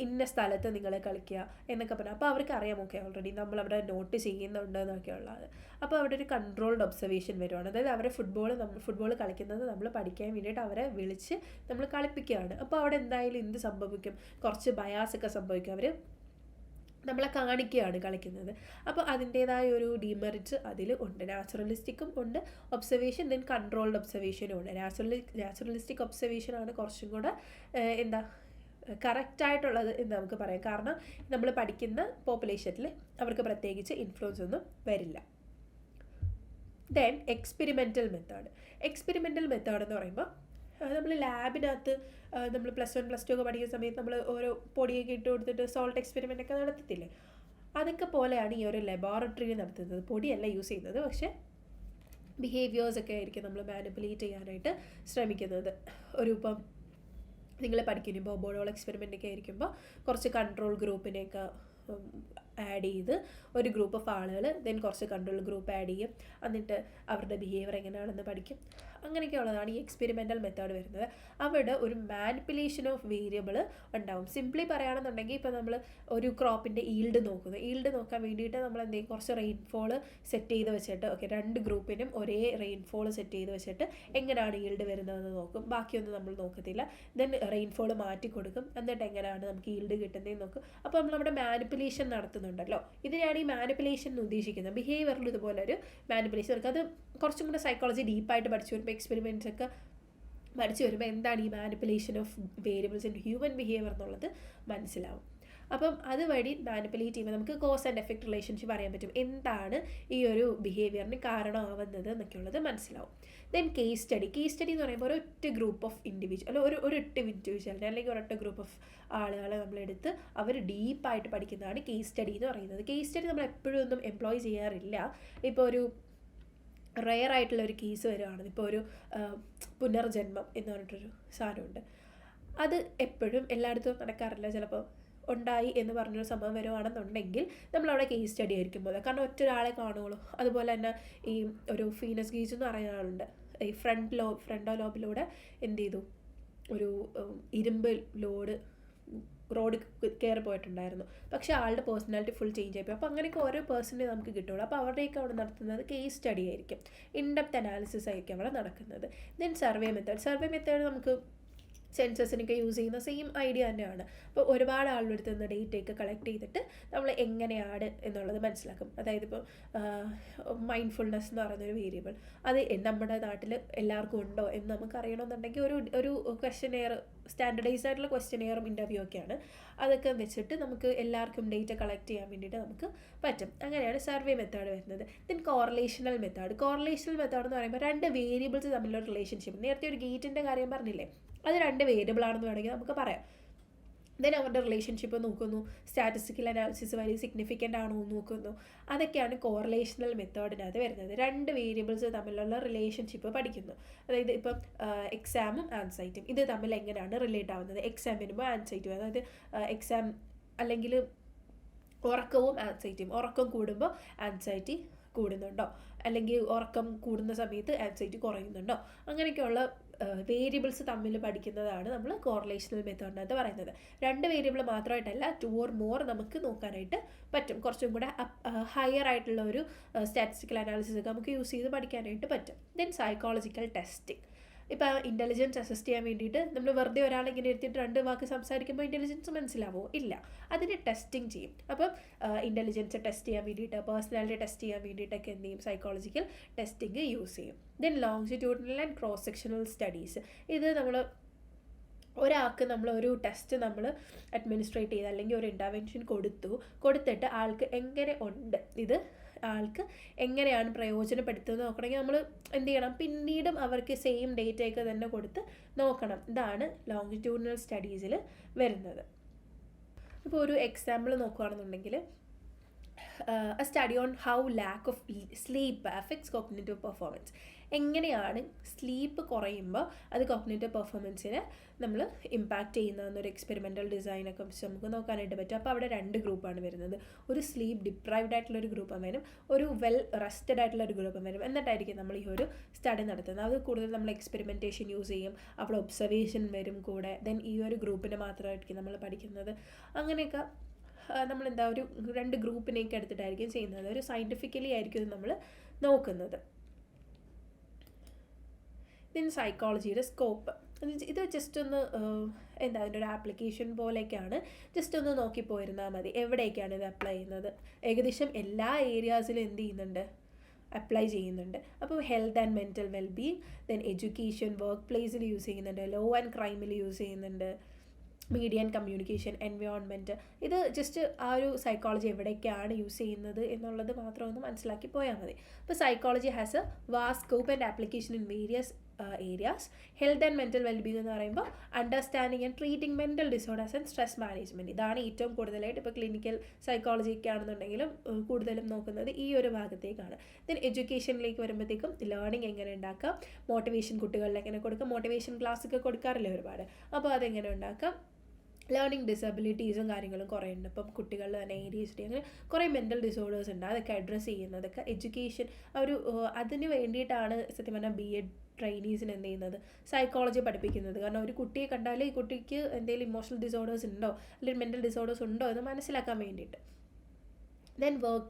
ഇന്ന സ്ഥലത്ത് നിങ്ങൾ കളിക്കുക എന്നൊക്കെ പറഞ്ഞാൽ അപ്പോൾ അവർക്ക് അറിയാം, ഓക്കെ ഓൾറെഡി നമ്മളവിടെ നോട്ട് ചെയ്യുന്നുണ്ട് എന്നൊക്കെ ഉള്ളത്. അപ്പോൾ അവിടെ ഒരു കൺട്രോൾഡ് ഒബ്സർവേഷൻ വരുവാണ്. അതായത് അവരെ ഫുട്ബോൾ കളിക്കുന്നത് നമ്മൾ പഠിക്കാൻ വേണ്ടിയിട്ട് അവരെ വിളിച്ച് നമ്മൾ കളിപ്പിക്കുകയാണ്. അപ്പോൾ അവിടെ എന്തായാലും എന്ത് സംഭവിക്കും, കുറച്ച് ബയാസൊക്കെ സംഭവിക്കും. അവർ നമ്മളെ കാണിക്കുകയാണ് കളിക്കുന്നത്. അപ്പോൾ അതിൻ്റേതായ ഒരു ഡിമെറിറ്റ്സ് അതിൽ ഉണ്ട്. നാച്ചുറലിസ്റ്റിക്കും ഉണ്ട് ഒബ്സർവേഷൻ, ദെൻ കൺട്രോൾഡ് ഒബ്സർവേഷനും ഉണ്ട്. നാച്ചുറലിസ്റ്റിക് ഒബ്സർവേഷനാണ് കുറച്ചും കൂടെ കറക്റ്റായിട്ടുള്ളത് എന്ന് നമുക്ക് പറയാം. കാരണം നമ്മൾ പഠിക്കുന്ന പോപ്പുലേഷനിൽ അവർക്ക് പ്രത്യേകിച്ച് ഇൻഫ്ലുവൻസ് ഒന്നും വരില്ല. Then experimental method. Experimental method എന്ന് പറയുമ്പോൾ നമ്മൾ ലാബിനകത്ത് നമ്മൾ +1 +2 ഒക്കെ പഠിക്കുന്ന സമയത്ത് നമ്മൾ ഓരോ പൊടിയൊക്കെ ഇട്ട് കൊടുത്തിട്ട് സോൾട്ട് എക്സ്പെരിമെൻ്റ് ഒക്കെ നടത്തത്തില്ലേ, അതൊക്കെ പോലെയാണ് ഈ ഒരു ലബോറട്ടറിയിൽ നടത്തുന്നത്. പൊടിയല്ല യൂസ് ചെയ്യുന്നത്, പക്ഷേ ബിഹേവിയേഴ്സൊക്കെ ആയിരിക്കും നമ്മൾ മാനിപ്പുലേറ്റ് ചെയ്യാനായിട്ട് ശ്രമിക്കുന്നത്. ഇപ്പം നിങ്ങൾ പഠിക്കുമ്പോൾ ബോബോഡോൾ എക്സ്പെരിമെൻ്റ് ഒക്കെ ആയിരിക്കുമ്പോൾ കുറച്ച് കൺട്രോൾ ഗ്രൂപ്പിനെയൊക്കെ ആഡ് ചെയ്ത് ഒരു ഗ്രൂപ്പ് ഓഫ് ആളുകൾ, ദെൻ കുറച്ച് കൺട്രോൾ ഗ്രൂപ്പ് ആഡ് ചെയ്യും, എന്നിട്ട് അവരുടെ ബിഹേവിയർ എങ്ങനെയാണെന്ന് പഠിക്കും. അങ്ങനെയൊക്കെയുള്ളതാണ് ഈ എക്സ്പെരിമെൻ്റൽ മെത്തേഡ് വരുന്നത്. അവിടെ ഒരു മാനിപ്പുലേഷൻ ഓഫ് വേരിയബിൾ ഉണ്ടാവും. സിംപ്ലി പറയുകയാണെന്നുണ്ടെങ്കിൽ ഇപ്പോൾ നമ്മൾ ഒരു ക്രോപ്പിൻ്റെ ഈൽഡ് നോക്കാൻ വേണ്ടിയിട്ട് നമ്മൾ എന്തെങ്കിലും കുറച്ച് റെയിൻഫോൾ സെറ്റ് ചെയ്ത് വെച്ചിട്ട്, ഓക്കെ 2 ഗ്രൂപ്പിനും ഒരേ റെയിൻഫോൾ സെറ്റ് ചെയ്ത് വെച്ചിട്ട് എങ്ങനെയാണ് ഈൽഡ് വരുന്നതെന്ന് നോക്കും. ബാക്കിയൊന്നും നമ്മൾ നോക്കത്തില്ല. ദെൻ റെയിൻഫോൾ മാറ്റി കൊടുക്കും, എന്നിട്ട് എങ്ങനെയാണ് നമുക്ക് ഈൽഡ് കിട്ടുന്നതെന്ന് നോക്കും. അപ്പോൾ നമ്മളവിടെ മാനിപ്പുലേഷൻ നടത്തുന്നുണ്ടല്ലോ. ഇതിനെയാണ് ഈ മാനിപ്പുലേഷൻ എന്ന് ഉദ്ദേശിക്കുന്നത്. ബിഹേവിയറിൽ ഇതുപോലെ ഒരു മാനിപ്പുലേഷൻ നടക്കുക. അത് കുറച്ചും കൂടെ സൈക്കോളജി ഡീപ്പായിട്ട് പഠിച്ചു വരുമ്പോൾ, എക്സ്പെരിമെൻറ്റ്സ് ഒക്കെ പഠിച്ചു വരുമ്പോൾ എന്താണ് ഈ manipulation of variables in human behaviour എന്നുള്ളത് മനസ്സിലാവും. അപ്പം അതുവഴി മാനിപ്പുലേറ്റ് ചെയ്യുമ്പോൾ നമുക്ക് കോസ് ആൻഡ് എഫക്റ്റ് റിലേഷൻഷിപ്പ് അറിയാൻ പറ്റും, എന്താണ് ഈ ഒരു ബിഹേവിയറിന് കാരണമാവുന്നത് എന്നൊക്കെയുള്ളത് മനസ്സിലാവും. ദെൻ കേസ് സ്റ്റഡി എന്ന് പറയുമ്പോൾ ഒരൊറ്റ ഗ്രൂപ്പ് ഓഫ് ഇൻഡിവിജ്വൽ, ഒരൊറ്റ ഇൻഡിവിജ്വലിനെ അല്ലെങ്കിൽ ഒരൊറ്റ ഗ്രൂപ്പ് ഓഫ് ആളുകളെ നമ്മളെടുത്ത് അവർ ഡീപ്പായിട്ട് പഠിക്കുന്നതാണ് കേസ് സ്റ്റഡി എന്ന് പറയുന്നത്. കേസ് സ്റ്റഡി നമ്മൾ എപ്പോഴും ഒന്നും എംപ്ലോയ് ചെയ്യാറില്ല. ഇപ്പോൾ ഒരു റെയർ ആയിട്ടുള്ള ഒരു കേസ് വരുവാണ്, ഇപ്പോൾ ഒരു പുനർജന്മം എന്ന് പറഞ്ഞിട്ടൊരു സാധനമുണ്ട്. അത് എപ്പോഴും എല്ലായിടത്തും നടക്കാറില്ല. ചിലപ്പോൾ ഉണ്ടായി എന്ന് പറഞ്ഞൊരു സംഭവം വരുവാണെന്നുണ്ടെങ്കിൽ നമ്മളവിടെ കേസ് സ്റ്റഡി ആയിരിക്കും പോലെ, കാരണം ഒറ്റ ഒരാളെ കാണുകയുള്ളൂ. അതുപോലെ തന്നെ ഈ ഒരു ഫീനസ് ഗേജ് എന്ന് പറയുന്ന ആളുണ്ട്. ഈ ഫ്രണ്ടോ ലോബിലൂടെ എന്ത് ചെയ്തു, ഒരു ഇരുമ്പ് ലോഡ് റോഡ് കയറി പോയിട്ടുണ്ടായിരുന്നു. പക്ഷേ ആളുടെ പേഴ്സണാലിറ്റി ഫുൾ ചേഞ്ച് ആയിപ്പോയി. അപ്പോൾ അങ്ങനെയൊക്കെ ഓരോ പേഴ്സണെ നമുക്ക് കിട്ടുള്ളൂ. അപ്പോൾ അവരുടെയൊക്കെ അവിടെ നടത്തുന്നത് കേസ് സ്റ്റഡി ആയിരിക്കും, ഇൻഡെപ്ത് അനാലിസിസ് ആയിരിക്കും അവിടെ നടക്കുന്നത്. ദെൻ സർവേ മെത്തേഡ് നമുക്ക് സെൻസസിനൊക്കെ യൂസ് ചെയ്യുന്ന സെയിം ഐഡിയ തന്നെയാണ്. അപ്പോൾ ഒരുപാട് ആളുടെ അടുത്ത് നിന്ന് ഡേറ്റയൊക്കെ കളക്ട് ചെയ്തിട്ട് നമ്മൾ എങ്ങനെയാണ് എന്നുള്ളത് മനസ്സിലാക്കും. അതായത് ഇപ്പോൾ മൈൻഡ്ഫുൾനെസ് എന്ന് പറയുന്നൊരു വേരിയബിൾ, അത് നമ്മുടെ നാട്ടിൽ എല്ലാവർക്കും ഉണ്ടോ എന്ന് നമുക്ക് അറിയണമെന്നുണ്ടെങ്കിൽ ഒരു ക്വസ്റ്റ്യനെയർ, സ്റ്റാൻഡർഡൈസ്ഡ് ആയിട്ടുള്ള ക്വസ്റ്റ്യനെയറും ഇൻ്റർവ്യൂ ഒക്കെയാണ്. അതൊക്കെ വെച്ചിട്ട് നമുക്ക് എല്ലാവർക്കും ഡേറ്റ കളക്ട് ചെയ്യാൻ വേണ്ടിയിട്ട് നമുക്ക് പറ്റും. അങ്ങനെയാണ് സർവേ മെത്തേഡ് വരുന്നത്. ദെൻ കോറിലേഷണൽ മെത്തേഡ് എന്ന് പറയുമ്പോൾ 2 വേരിയബിൾസ് തമ്മിലുള്ള റിലേഷൻഷിപ്പ്, നേരത്തെ ഒരു ഗേറ്റിൻ്റെ കാര്യം പറഞ്ഞില്ലേ, അത് 2 വേരിയബിൾ ആണെന്ന് വേണമെങ്കിൽ നമുക്ക് പറയാം. ദെൻ അവരുടെ റിലേഷൻഷിപ്പ് നോക്കുന്നു, സ്റ്റാറ്റിസ്റ്റിക്കൽ അനാലിസിസ് വഴി സിഗ്നിഫിക്കൻ്റ് ആണോ എന്ന് നോക്കുന്നു. അതൊക്കെയാണ് കോറിലേഷണൽ മെത്തേഡിനകത്ത് വരുന്നത്. 2 വേരിയബിൾസ് തമ്മിലുള്ള റിലേഷൻഷിപ്പ് പഠിക്കുന്നു. അതായത് ഇപ്പം എക്സാമും ആൻസൈറ്റും ഇത് തമ്മിൽ എങ്ങനെയാണ് റിലേറ്റ് ആവുന്നത്. എക്സാം വരുമ്പോൾ ആൻസൈറ്റും, അതായത് എക്സാം അല്ലെങ്കിൽ ഉറക്കവും ആൻസൈറ്റിയും, ഉറക്കം കൂടുമ്പോൾ ആൻസൈറ്റി കൂടുന്നുണ്ടോ, അല്ലെങ്കിൽ ഉറക്കം കൂടുന്ന സമയത്ത് ആൻസൈറ്റി കുറയുന്നുണ്ടോ, അങ്ങനെയൊക്കെയുള്ള വേരിയബിൾസ് തമ്മിൽ പഠിക്കുന്നതാണ് നമ്മൾ കോറിലേഷണൽ മെത്തേഡിനകത്ത് പറയുന്നത്. 2 വേരിയബിൾ മാത്രമായിട്ടല്ല, 2 or more നമുക്ക് നോക്കാനായിട്ട് പറ്റും. കുറച്ചും കൂടെ ഹയർ ആയിട്ടുള്ള ഒരു സ്റ്റാറ്റിസ്റ്റിക്കൽ അനാലിസിസ് ഒക്കെ നമുക്ക് യൂസ് ചെയ്ത് പഠിക്കാനായിട്ട് പറ്റും. Then psychological testing. ഇപ്പോൾ ഇൻ്റലിജൻസ് അസസ് ചെയ്യാൻ വേണ്ടിയിട്ട് നമ്മൾ വെറുതെ ഒരാളിങ്ങനെ ഇരുത്തിയിട്ട് 2 വാക്ക് സംസാരിക്കുമ്പോൾ ഇൻ്റലിജൻസ് മനസ്സിലാവുമോ? ഇല്ല, അതിന് ടെസ്റ്റിംഗ് ചെയ്യും. അപ്പം ഇൻ്റലിജൻസ് ടെസ്റ്റ് ചെയ്യാൻ വേണ്ടിയിട്ട്, പേഴ്സണാലിറ്റി ടെസ്റ്റ് ചെയ്യാൻ വേണ്ടിയിട്ടൊക്കെ എന്ത് ചെയ്യും, സൈക്കോളജിക്കൽ ടെസ്റ്റിംഗ് യൂസ് ചെയ്യും. Then longitudinal and cross sectional studies. ഇത് ഒരാൾക്ക് ഒരു ടെസ്റ്റ് നമ്മൾ അഡ്മിനിസ്ട്രേറ്റ് ചെയ്ത് അല്ലെങ്കിൽ ഒരു ഇൻ്റർവെൻഷൻ കൊടുത്തിട്ട് ആൾക്ക് എങ്ങനെ ഉണ്ട്, ഇത് ആൾക്ക് എങ്ങനെയാണ് പ്രയോജനപ്പെടുത്തുന്നത് നോക്കണമെങ്കിൽ നമ്മൾ എന്ത് ചെയ്യണം, പിന്നീടും അവർക്ക് സെയിം ഡേറ്റയൊക്കെ തന്നെ കൊടുത്ത് നോക്കണം. ഇതാണ് ലോങ്ജിറ്റ്യൂഡിനൽ സ്റ്റഡീസിൽ വരുന്നത്. ഇപ്പോൾ ഒരു എക്സാമ്പിൾ നോക്കുകയാണെന്നുണ്ടെങ്കിൽ, a study on how lack of sleep affects cognitive performance. എങ്ങനെയാണ് സ്ലീപ്പ് കുറയുമ്പോൾ അത് കോഗ്നിറ്റീവ് പെർഫോമൻസിനെ നമ്മൾ ഇമ്പാക്റ്റ് ചെയ്യുന്നതെന്നൊരു എക്സ്പെരിമെൻ്റൽ ഡിസൈനൊക്കെ വെച്ച് നമുക്ക് നോക്കാനായിട്ട് പറ്റും. അപ്പോൾ അവിടെ 2 ഗ്രൂപ്പാണ് വരുന്നത്. ഒരു സ്ലീപ്പ് ഡിപ്രൈവ്ഡ് ആയിട്ടുള്ളൊരു ഗ്രൂപ്പ് വരും, ഒരു വെൽ റെസ്റ്റഡ് ആയിട്ടുള്ളൊരു ഗ്രൂപ്പ് വരും. എന്നിട്ടായിരിക്കും നമ്മൾ ഈ ഒരു സ്റ്റഡി നടത്തുന്നത്. അത് കൂടുതൽ നമ്മൾ എക്സ്പെരിമെൻറ്റേഷൻ യൂസ് ചെയ്യും, അവിടെ ഒബ്സർവേഷൻ വരും കൂടെ. ദെൻ ഈ ഒരു ഗ്രൂപ്പിനെ മാത്രമായിരിക്കും നമ്മൾ പഠിക്കുന്നത്. അങ്ങനെയൊക്കെ നമ്മളെന്താ ഒരു 2 ഗ്രൂപ്പിനെയൊക്കെ എടുത്തിട്ടായിരിക്കും ചെയ്യുന്നത്. ഒരു സയൻറ്റിഫിക്കലി ആയിരിക്കും നമ്മൾ നോക്കുന്നത്. ദെൻ സൈക്കോളജിയുടെ സ്കോപ്പ്, ഇത് ജസ്റ്റ് ഒന്ന് അതിൻ്റെ ഒരു ആപ്ലിക്കേഷൻ പോലെയൊക്കെയാണ്. ജസ്റ്റ് ഒന്ന് നോക്കിപ്പോയിരുന്നാൽ മതി എവിടേക്കാണ് ഇത് അപ്ലൈ ചെയ്യുന്നത്. ഏകദേശം എല്ലാ ഏരിയാസിലും എന്ത് ചെയ്യുന്നുണ്ട്, അപ്ലൈ ചെയ്യുന്നുണ്ട്. അപ്പോൾ health and mental wellbeing, then education, work പ്ലേസിൽ യൂസ് ചെയ്യുന്നുണ്ട്, ലോ ആൻഡ് ക്രൈമിൽ യൂസ് ചെയ്യുന്നുണ്ട്, മീഡിയ ആൻഡ് കമ്മ്യൂണിക്കേഷൻ, എൻവയോൺമെൻറ്റ്. ഇത് ജസ്റ്റ് ആ ഒരു സൈക്കോളജി എവിടേക്കാണ് യൂസ് ചെയ്യുന്നത് എന്നുള്ളത് മാത്രം ഒന്ന് മനസ്സിലാക്കി പോയാൽ മതി. അപ്പോൾ psychology has a vast scope and application in various areas. Health and mental wellbeing എന്ന് പറയുമ്പോൾ understanding and treating mental disorders and stress management. ഇതാണ് ഏറ്റവും കൂടുതലായിട്ട് ഇപ്പോൾ ക്ലിനിക്കൽ സൈക്കോളജിയൊക്കെ ആണെന്നുണ്ടെങ്കിലും കൂടുതലും നോക്കുന്നത് ഈ ഒരു ഭാഗത്തേക്കാണ്. ദെൻ എഡ്യൂക്കേഷനിലേക്ക് വരുമ്പോഴത്തേക്കും ലേണിംഗ് എങ്ങനെ ഉണ്ടാക്കാം, മോട്ടിവേഷൻ കുട്ടികളിൽ എങ്ങനെ കൊടുക്കാം, മോട്ടിവേഷൻ ക്ലാസ്സൊക്കെ കൊടുക്കാറില്ല ഒരുപാട്, അപ്പോൾ അതെങ്ങനെ ഉണ്ടാക്കാം. ലേണിംഗ് ഡിസബിലിറ്റീസും കാര്യങ്ങളും കുറേ ഉണ്ട്. ഇപ്പം കുട്ടികളിൽ തന്നെ ADHD അങ്ങനെ കുറേ മെൻ്റൽ ഡിസോർഡേഴ്സ് ഉണ്ട്. അതൊക്കെ അഡ്രസ്സ് ചെയ്യുന്നതൊക്കെ എഡ്യൂക്കേഷൻ അതിന് വേണ്ടിയിട്ടാണ് സത്യം പറഞ്ഞാൽ BEd ട്രെയിനീസിന് എന്ത് ചെയ്യുന്നത്, സൈക്കോളജി പഠിപ്പിക്കുന്നത്. കാരണം ഒരു കുട്ടിയെ കണ്ടാൽ ഈ കുട്ടിക്ക് എന്തെങ്കിലും ഇമോഷണൽ ഡിസോർഡേഴ്സ് ഉണ്ടോ അല്ലെങ്കിൽ മെൻ്റൽ ഡിസോർഡേഴ്സ് ഉണ്ടോ എന്ന് മനസ്സിലാക്കാൻ വേണ്ടിയിട്ട്. ദെൻ വർക്ക്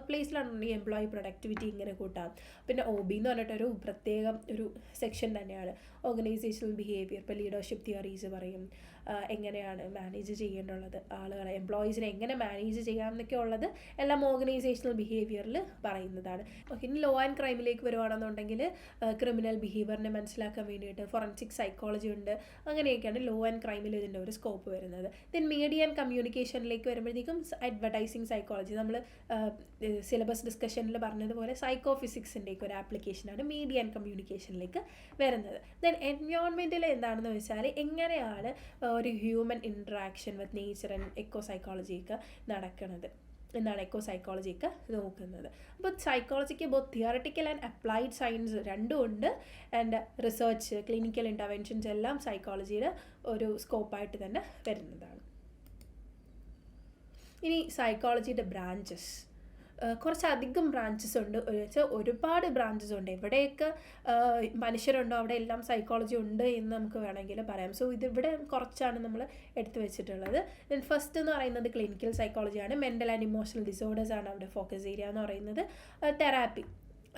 പ്ലേസിലാണെന്നുണ്ടെങ്കിൽ എംപ്ലോയി പ്രൊഡക്ടിവിറ്റി ഇങ്ങനെ കൂട്ടാം. പിന്നെ OB എന്ന് പറഞ്ഞിട്ടൊരു പ്രത്യേകം ഒരു സെക്ഷൻ തന്നെയാണ്. ഓർഗനൈസേഷണൽ ബിഹേവിയർ, ഇപ്പോൾ ലീഡർഷിപ്പ് തിയറീസ് പറയും, എങ്ങനെയാണ് മാനേജ് ചെയ്യേണ്ടുള്ളത്, ആളുകളെ എംപ്ലോയീസിനെ എങ്ങനെ മാനേജ് ചെയ്യാം എന്നൊക്കെ ഉള്ളത് എല്ലാം ഓർഗനൈസേഷണൽ ബിഹേവിയറിൽ പറയുന്നതാണ്. ഓക്കെ, ഇനി ലോ ആൻഡ് ക്രൈമിലേക്ക് വരുവാണെന്നുണ്ടെങ്കിൽ ക്രിമിനൽ ബിഹേവിയറിനെ മനസ്സിലാക്കാൻ വേണ്ടിയിട്ട് ഫോറൻസിക് സൈക്കോളജി ഉണ്ട്. അങ്ങനെയൊക്കെയാണ് ലോ ആൻഡ് ക്രൈമിൽ ഇതിൻ്റെ ഒരു സ്കോപ്പ് വരുന്നത്. ദെൻ മീഡിയ ആൻഡ് കമ്മ്യൂണിക്കേഷനിലേക്ക് വരുമ്പോഴത്തേക്കും അഡ്വർടൈസിങ് സൈക്കോളജി, നമ്മൾ സിലബസ് ഡിസ്കഷനിൽ പറഞ്ഞതുപോലെ സൈക്കോ ഫിസിക്സിൻ്റെയൊക്കെ ഒരു ആപ്ലിക്കേഷനാണ് മീഡിയ ആൻഡ് കമ്മ്യൂണിക്കേഷനിലേക്ക് വരുന്നത്. ദെൻ എൻവയോൺമെൻറ്റിൽ എന്താണെന്ന് വെച്ചാൽ എങ്ങനെയാണ് ഒരു human interaction with nature and eco സൈക്കോളജിയൊക്കെ നടക്കുന്നത് എന്നാണ് എക്കോ സൈക്കോളജിയൊക്കെ നോക്കുന്നത്. അപ്പോൾ സൈക്കോളജിക്ക് both theoretical and applied science രണ്ടും ഉണ്ട്. ആൻഡ് റിസർച്ച്, ക്ലിനിക്കൽ ഇൻ്റർവെൻഷൻസ് എല്ലാം സൈക്കോളജിയുടെ ഒരു സ്കോപ്പായിട്ട് തന്നെ വരുന്നതാണ്. ഇനി സൈക്കോളജിയുടെ ബ്രാഞ്ചസ്. കുറച്ചധികം ബ്രാഞ്ചസ് ഉണ്ട്. വെച്ചാൽ ഒരുപാട് ബ്രാഞ്ചസ് ഉണ്ട്. എവിടെയൊക്കെ മനുഷ്യരുണ്ടോ അവിടെ എല്ലാം സൈക്കോളജി ഉണ്ട് എന്ന് നമുക്ക് വേണമെങ്കിൽ പറയാം. സോ ഇതിവിടെ കുറച്ചാണ് നമ്മൾ എടുത്തു വെച്ചിട്ടുള്ളത്. ദെൻ ഫസ്റ്റ് എന്ന് പറയുന്നത് ക്ലിനിക്കൽ സൈക്കോളജിയാണ്. മെൻ്റൽ ആൻഡ് ഇമോഷണൽ ഡിസോർഡേഴ്സ് ആണ് അവിടെ ഫോക്കസ് ഏരിയ എന്ന് പറയുന്നത്. തെറാപ്പി,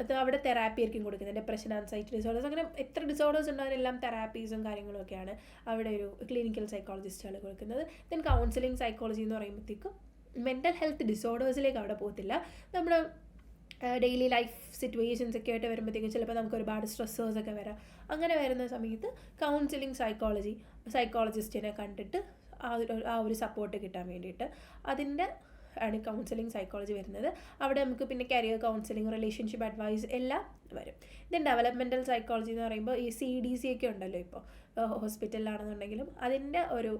അത് അവിടെ തെറാപ്പി ആയിരിക്കും കൊടുക്കുന്നത്. ഡിപ്രഷൻ, ആൻസൈറ്റി ഡിസോർഡേഴ്സ്, അങ്ങനെ എത്ര ഡിസോർഡേഴ്സ് ഉണ്ടോ അതിനെല്ലാം തെറാപ്പീസും കാര്യങ്ങളൊക്കെയാണ് അവിടെ ഒരു ക്ലിനിക്കൽ സൈക്കോളജിസ്റ്റുകൾ കൊടുക്കുന്നത്. ദെൻ കൗൺസിലിംഗ് സൈക്കോളജി എന്ന് പറയുമ്പോഴത്തേക്കും മെൻ്റൽ ഹെൽത്ത് ഡിസോർഡേഴ്സിലേക്ക് അവിടെ പോകത്തില്ല. നമ്മുടെ ഡെയിലി ലൈഫ് സിറ്റുവേഷൻസ് ഒക്കെ ആയിട്ട് വരുമ്പോഴത്തേക്കും ചിലപ്പോൾ നമുക്ക് ഒരുപാട് സ്ട്രെസ്സേഴ്സൊക്കെ വരാം. അങ്ങനെ വരുന്ന സമയത്ത് കൗൺസിലിംഗ് സൈക്കോളജിസ്റ്റിനെ കണ്ടിട്ട് ആ ഒരു സപ്പോർട്ട് കിട്ടാൻ വേണ്ടിയിട്ട് അതിൻ്റെ ആണ് കൗൺസിലിംഗ് സൈക്കോളജി വരുന്നത്. അവിടെ നമുക്ക് പിന്നെ കരിയർ കൗൺസിലിംഗ്, റിലേഷൻഷിപ്പ് അഡ്വൈസ് എല്ലാം വരും. ദെൻ ഡെവലപ്മെൻറ്റൽ സൈക്കോളജി എന്ന് പറയുമ്പോൾ ഈ CDC ഒക്കെ ഉണ്ടല്ലോ ഇപ്പോൾ ഹോസ്പിറ്റലിലാണെന്നുണ്ടെങ്കിലും അതിൻ്റെ ഒരു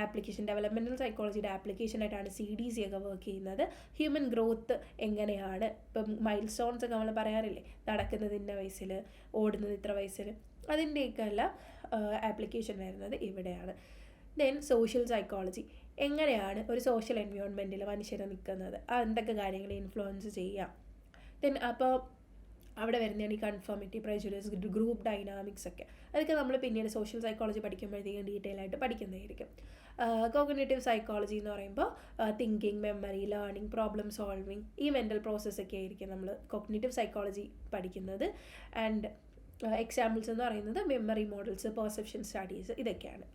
ആപ്ലിക്കേഷൻ, ഡെവലപ്മെൻറ്റൽ സൈക്കോളജിയുടെ ആപ്ലിക്കേഷനായിട്ടാണ് CDC ഒക്കെ വർക്ക് ചെയ്യുന്നത്. ഹ്യൂമൻ ഗ്രോത്ത് എങ്ങനെയാണ്, ഇപ്പം മൈൽ സ്റ്റോൺസ് ഒക്കെ നമ്മൾ പറയാറില്ലേ, നടക്കുന്നത് ഇന്ന വയസ്സിൽ, ഓടുന്നത് ഇത്ര വയസ്സിൽ, അതിൻ്റെയൊക്കെ എല്ലാം ആപ്ലിക്കേഷൻ വരുന്നത് ഇവിടെയാണ്. ദെൻ സോഷ്യൽ സൈക്കോളജി, എങ്ങനെയാണ് ഒരു സോഷ്യൽ എൻവയോൺമെൻറ്റിൽ മനുഷ്യർ നിൽക്കുന്നത്, എന്തൊക്കെ കാര്യങ്ങൾ ഇൻഫ്ലുവൻസ് ചെയ്യാം. ദെൻ അപ്പോൾ അവിടെ വരുന്നതാണ് ഈ കൺഫോമിറ്റി, പ്രെജുഡിസ്, ഗ്രൂപ്പ് ഡൈനാമിക്സ് ഒക്കെ. അതൊക്കെ നമ്മൾ പിന്നീട് സോഷ്യൽ സൈക്കോളജി പഠിക്കുമ്പോഴത്തേക്കും ഡീറ്റെയിൽ ആയിട്ട് പഠിക്കുന്നതായിരിക്കും. കോഗ്നിറ്റീവ് സൈക്കോളജി എന്ന് പറയുമ്പോൾ thinking, memory, learning, problem solving, ഈ മെൻ്റൽ പ്രോസസ്സൊക്കെ ആയിരിക്കും നമ്മൾ കോഗ്നിറ്റീവ് സൈക്കോളജി പഠിക്കുന്നത്. ആൻഡ് എക്സാമ്പിൾസ് എന്ന് പറയുന്നത് മെമ്മറി മോഡൽസ്, പെർസെപ്ഷൻ സ്റ്റഡീസ്, ഇതൊക്കെയാണ്.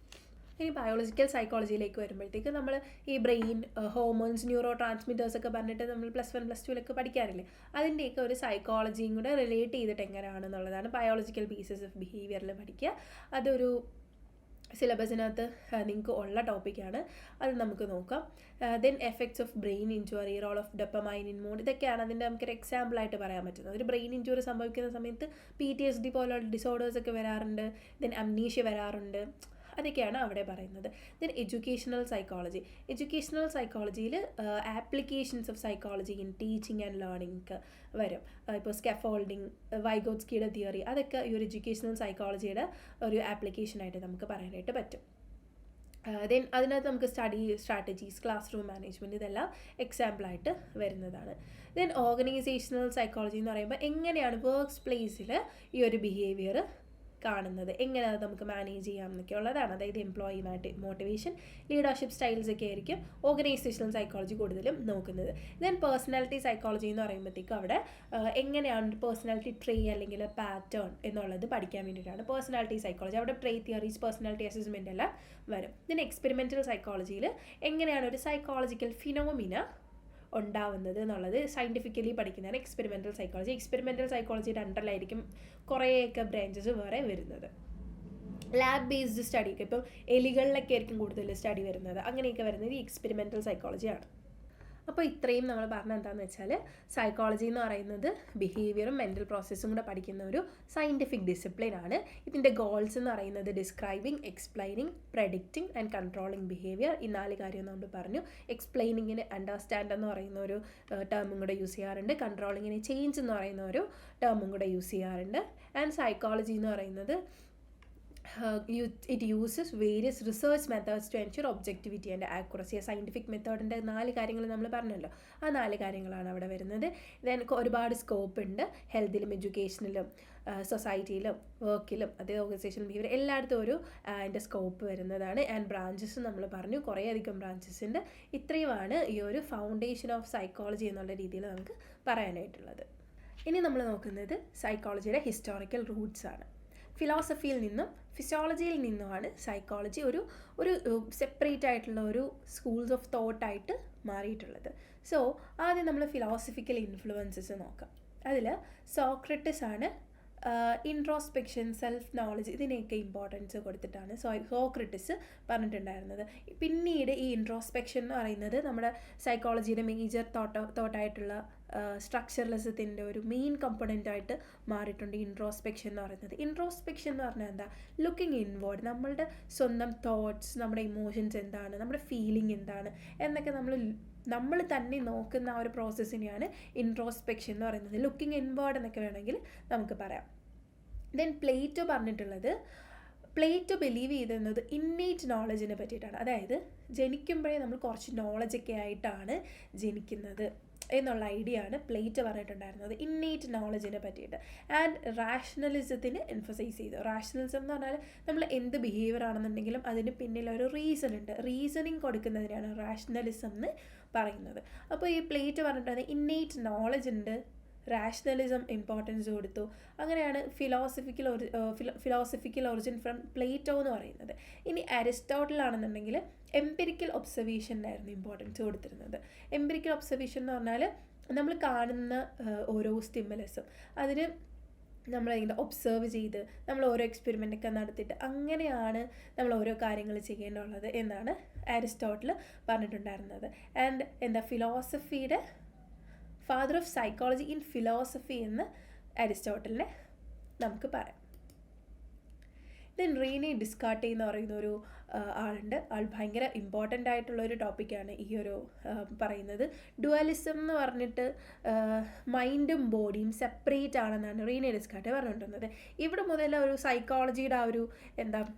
ഇനി ബയോളജിക്കൽ സൈക്കോളജിയിലേക്ക് വരുമ്പോഴത്തേക്ക് നമ്മൾ ഈ ബ്രെയിൻ, ഹോർമോൺസ്, ന്യൂറോ ട്രാൻസ്മിറ്റേഴ്സ് ഒക്കെ പറഞ്ഞിട്ട് നമ്മൾ +1 +2 പഠിക്കാറില്ലേ, അതിൻ്റെയൊക്കെ ഒരു സൈക്കോളജിയും കൂടെ റിലേറ്റ് ചെയ്തിട്ട് എങ്ങനെയാണെന്നുള്ളതാണ് ബയോളജിക്കൽ പീസസ് ഓഫ് ബിഹേവിയറിൽ പഠിക്കുക. അതൊരു സിലബസിനകത്ത് നിങ്ങൾക്ക് ഉള്ള ടോപ്പിക്കാണ്, അത് നമുക്ക് നോക്കാം. Then effects of brain injury, role of dopamine in mood, ഇതൊക്കെയാണ് അതിൻ്റെ നമുക്കൊരു എക്സാമ്പിളായിട്ട് പറയാൻ പറ്റുന്നത്. ഒരു ബ്രെയിൻ ഇഞ്ചുറി സംഭവിക്കുന്ന സമയത്ത് PTSD പോലുള്ള ഡിസോർഡേഴ്സ് ഒക്കെ വരാറുണ്ട്. ദെൻ അംനീഷ്യ വരാറുണ്ട്. അതൊക്കെയാണ് അവിടെ പറയുന്നത്. ദെൻ എഡ്യൂക്കേഷണൽ സൈക്കോളജിയിൽ applications of psychology in teaching and learning വരും. ഇപ്പോൾ സ്കാഫോൾഡിങ്, വൈഗോട്സ്കിയുടെ തിയറി, അതൊക്കെ ഈ ഒരു എഡ്യൂക്കേഷണൽ സൈക്കോളജിയുടെ ഒരു ആപ്ലിക്കേഷനായിട്ട് നമുക്ക് പറയാനായിട്ട് പറ്റും. ദെൻ അതിനകത്ത് നമുക്ക് study strategies, class room management, ഇതെല്ലാം എക്സാമ്പിളായിട്ട് വരുന്നതാണ്. ദെൻ ഓർഗനൈസേഷണൽ സൈക്കോളജി എന്ന് പറയുമ്പോൾ എങ്ങനെയാണ് വർക്ക്സ് പ്ലേസിൽ ഈ ഒരു ബിഹേവിയർ കാണുന്നത്, എങ്ങനെ അത് നമുക്ക് മാനേജ് ചെയ്യാം എന്നൊക്കെ ഉള്ളതാണ്. അതായത് എംപ്ലോയി മോട്ടിവേഷൻ, ലീഡർഷിപ്പ് സ്റ്റൈൽസ് ഒക്കെ ആയിരിക്കും ഓർഗനൈസേഷണൽ സൈക്കോളജി കൂടുതലും നോക്കുന്നത്. ദെൻ പേഴ്സണാലിറ്റി സൈക്കോളജി എന്ന് പറയുമ്പോഴത്തേക്കും അവിടെ എങ്ങനെയാണ് പേഴ്സണാലിറ്റി ട്രേ അല്ലെങ്കിൽ പാറ്റേൺ എന്നുള്ളത് പഠിക്കാൻ വേണ്ടിയിട്ടാണ് പേഴ്സണാലിറ്റി സൈക്കോളജി. അവിടെ ട്രേ തിയറീസ്, പേഴ്സണാലിറ്റി അസസ്മെൻ്റ് എല്ലാം വരും. ദെൻ എക്സ്പെരിമെൻ്റൽ സൈക്കോളജിയിൽ എങ്ങനെയാണ് ഒരു സൈക്കോളജിക്കൽ ഫിനോമിന ഉണ്ടാവുന്നത് എന്നുള്ളത് സയൻറ്റിഫിക്കലി പഠിക്കുന്നതാണ് എക്സ്പെരിമെൻ്റൽ സൈക്കോളജി. എക്സ്പെരിമെൻ്റൽ സൈക്കോളജിയുടെ അണ്ടറിലായിരിക്കും കുറേയൊക്കെ ബ്രാഞ്ചസ് വേറെ വരുന്നത്. ലാബ് ബേസ്ഡ് സ്റ്റഡിയൊക്കെ ഇപ്പോൾ എലികളിലൊക്കെ ആയിരിക്കും കൂടുതൽ സ്റ്റഡി വരുന്നത്. അങ്ങനെയൊക്കെ വരുന്നത് ഈ എക്സ്പെരിമെൻ്റൽ സൈക്കോളജിയാണ്. അപ്പോൾ ഇത്രയും നമ്മൾ പറഞ്ഞത് എന്താണെന്ന് വെച്ചാൽ സൈക്കോളജി എന്ന് പറയുന്നത് ബിഹേവിയറും മെൻ്റൽ പ്രോസസ്സും കൂടെ പഠിക്കുന്ന ഒരു സയൻറ്റിഫിക് ഡിസിപ്ലിനാണ്. ഇതിൻ്റെ ഗോൾസ് എന്ന് പറയുന്നത് describing, explaining, predicting and controlling behaviour. ഈ 4 കാര്യം നമ്മൾ പറഞ്ഞു. എക്സ്പ്ലെയിനിങ്ങിന് അണ്ടർസ്റ്റാൻഡ് എന്ന് പറയുന്ന ഒരു ടേമും കൂടെ യൂസ് ചെയ്യാറുണ്ട്. കൺട്രോളിങ്ങിന് ചേഞ്ച് എന്ന് പറയുന്ന ഒരു ടേമും കൂടെ യൂസ് ചെയ്യാറുണ്ട്. ആൻഡ് സൈക്കോളജി എന്ന് പറയുന്നത് it uses various research methods to ensure objectivity and accuracy. Scientific മെത്തേഡിൻ്റെ 4 കാര്യങ്ങൾ നമ്മൾ പറഞ്ഞല്ലോ, ആ 4 കാര്യങ്ങളാണ് അവിടെ വരുന്നത്. ദെൻ ഒരുപാട് സ്കോപ്പ് ഉണ്ട് ഹെൽത്തിലും എഡ്യൂക്കേഷനിലും സൊസൈറ്റിയിലും വർക്കിലും, അതേ ഓർഗനൈസേഷൻ ബിഹേവിയർ എല്ലായിടത്തും ഒരു അതിൻ്റെ സ്കോപ്പ് വരുന്നതാണ്. ആൻഡ് ബ്രാഞ്ചസ് നമ്മൾ പറഞ്ഞു, കുറേയധികം ബ്രാഞ്ചസ് ഉണ്ട്. ഇത്രയുമാണ് ഈ ഒരു ഫൗണ്ടേഷൻ ഓഫ് സൈക്കോളജി എന്നുള്ള രീതിയിൽ നമുക്ക് പറയാനായിട്ടുള്ളത്. ഇനി നമ്മൾ നോക്കുന്നത് സൈക്കോളജിയുടെ ഹിസ്റ്റോറിക്കൽ റൂട്ട്സ് ആണ്. ഫിലോസഫിയിൽ നിന്നും ഫിസിയോളജിയിൽ നിന്നുമാണ് സൈക്കോളജി ഒരു സെപ്പറേറ്റ് ആയിട്ടുള്ള ഒരു സ്കൂൾസ് ഓഫ് തോട്ടായിട്ട് മാറിയിട്ടുള്ളത്. സോ ആദ്യം നമ്മൾ ഫിലോസഫിക്കൽ ഇൻഫ്ലുവൻസസ് നോക്കാം. അതിൽ സോക്രട്ടിസ് ആണ് ഇൻട്രോസ്പെക്ഷൻ, സെൽഫ് നോളജ്, ഇതിനെയൊക്കെ ഇമ്പോർട്ടൻസ് കൊടുത്തിട്ടാണ് സോക്രട്ടിസ് പറഞ്ഞിട്ടുണ്ടായിരുന്നത്. പിന്നീട് ഈ ഇൻട്രോസ്പെക്ഷൻ എന്ന് പറയുന്നത് നമ്മുടെ സൈക്കോളജിയുടെ മേജർ തോട്ടായിട്ടുള്ള സ്ട്രക്ചറലിസത്തിൻ്റെ ഒരു മെയിൻ കമ്പോണൻ്റായിട്ട് മാറിയിട്ടുണ്ട് ഇൻട്രോസ്പെക്ഷൻ എന്ന് പറയുന്നത്. ഇൻട്രോസ്പെക്ഷൻ എന്ന് പറഞ്ഞാൽ എന്താ? ലുക്കിംഗ് ഇൻവേർഡ്, നമ്മളുടെ സ്വന്തം തോട്ട്സ്, നമ്മുടെ ഇമോഷൻസ് എന്താണ്, നമ്മുടെ ഫീലിംഗ് എന്താണ് എന്നൊക്കെ നമ്മൾ തന്നെ നോക്കുന്ന ആ ഒരു പ്രോസസ്സിനെയാണ് ഇൻട്രോസ്പെക്ഷൻ എന്ന് പറയുന്നത്. ലുക്കിംഗ് ഇൻവേർഡ് എന്നൊക്കെ വേണമെങ്കിൽ നമുക്ക് പറയാം. ദെൻ പ്ലേറ്റോ പറഞ്ഞിട്ടുള്ളത്, പ്ലേറ്റോ ബിലീവ് ചെയ്തിരുന്നത് ഇന്നേറ്റ് നോളജിനെ പറ്റിയിട്ടാണ്. അതായത് ജനിക്കുമ്പോഴേ നമ്മൾ കുറച്ച് നോളജൊക്കെ ആയിട്ടാണ് ജനിക്കുന്നത്. എന്നുള്ള ഐഡിയ ആണ് പ്ലേറ്റോ പറഞ്ഞിട്ടുണ്ടായിരുന്നത് ഇന്നേറ്റ് നോളജിനെ പറ്റിയിട്ട്. ആൻഡ് റാഷണലിസത്തിന് എംഫസൈസ് ചെയ്തു. റാഷണലിസം എന്ന് പറഞ്ഞാൽ നമ്മൾ എന്ത് ബിഹേവിയർ ആണെന്നുണ്ടെങ്കിലും അതിന് പിന്നിലൊരു റീസൺ ഉണ്ട്, റീസണിങ് കൊടുക്കുന്നതിനാണ് റാഷണലിസം എന്ന് പറയുന്നത്. അപ്പോൾ ഈ പ്ലേറ്റോ പറഞ്ഞിട്ടുള്ളത് ഇന്നേറ്റ് നോളജ് ഉണ്ട്, റാഷണലിസം ഇമ്പോർട്ടൻസ് കൊടുത്തു. അങ്ങനെയാണ് ഫിലോസഫിക്കൽ ഒറിജിൻ ഫ്രം പ്ലേറ്റോ എന്ന് പറയുന്നത്. ഇനി അരിസ്റ്റോട്ടിൽ ആണെന്നുണ്ടെങ്കിൽ എംപിരിക്കൽ ഒബ്സർവേഷനായിരുന്നു ഇമ്പോർട്ടൻസ് കൊടുത്തിരുന്നത്. എംപിരിക്കൽ ഒബ്സർവേഷൻ എന്ന് പറഞ്ഞാൽ നമ്മൾ കാണുന്ന ഓരോ സ്റ്റിമുലസും അതിന് നമ്മളിങ്ങനെ ഒബ്സർവ് ചെയ്ത് നമ്മൾ ഓരോ എക്സ്പെരിമെൻ്റൊക്കെ നടത്തിയിട്ട് അങ്ങനെയാണ് നമ്മൾ ഓരോ കാര്യങ്ങൾ ചെയ്യേണ്ടതുള്ളത് എന്നാണ് അരിസ്റ്റോട്ടിൽ പറഞ്ഞിട്ടുണ്ടായിരുന്നത്. ആൻഡ് ഫിലോസഫിയുടെ father of psychology in philosophy എന്ന് അരിസ്റ്റോട്ടലിനെ നമുക്ക് പറയാം. ദെൻ റീനെ ഡിസ്കാർട്ടെ എന്ന് പറയുന്ന ഒരു ആളുണ്ട്. ആൾ ഭയങ്കര ഇമ്പോർട്ടൻ്റ് ആയിട്ടുള്ളൊരു ടോപ്പിക്കാണ് ഈ ഒരു പറയുന്നത്. ഡുവലിസം എന്ന് പറഞ്ഞിട്ട് മൈൻഡും ബോഡിയും സെപ്പറേറ്റ് ആണെന്നാണ് റീനെ ഡിസ്കാർട്ടെ പറഞ്ഞിട്ടുള്ളത്. ഇവിടെ മുതൽ ഒരു സൈക്കോളജിയുടെ ആ ഒരു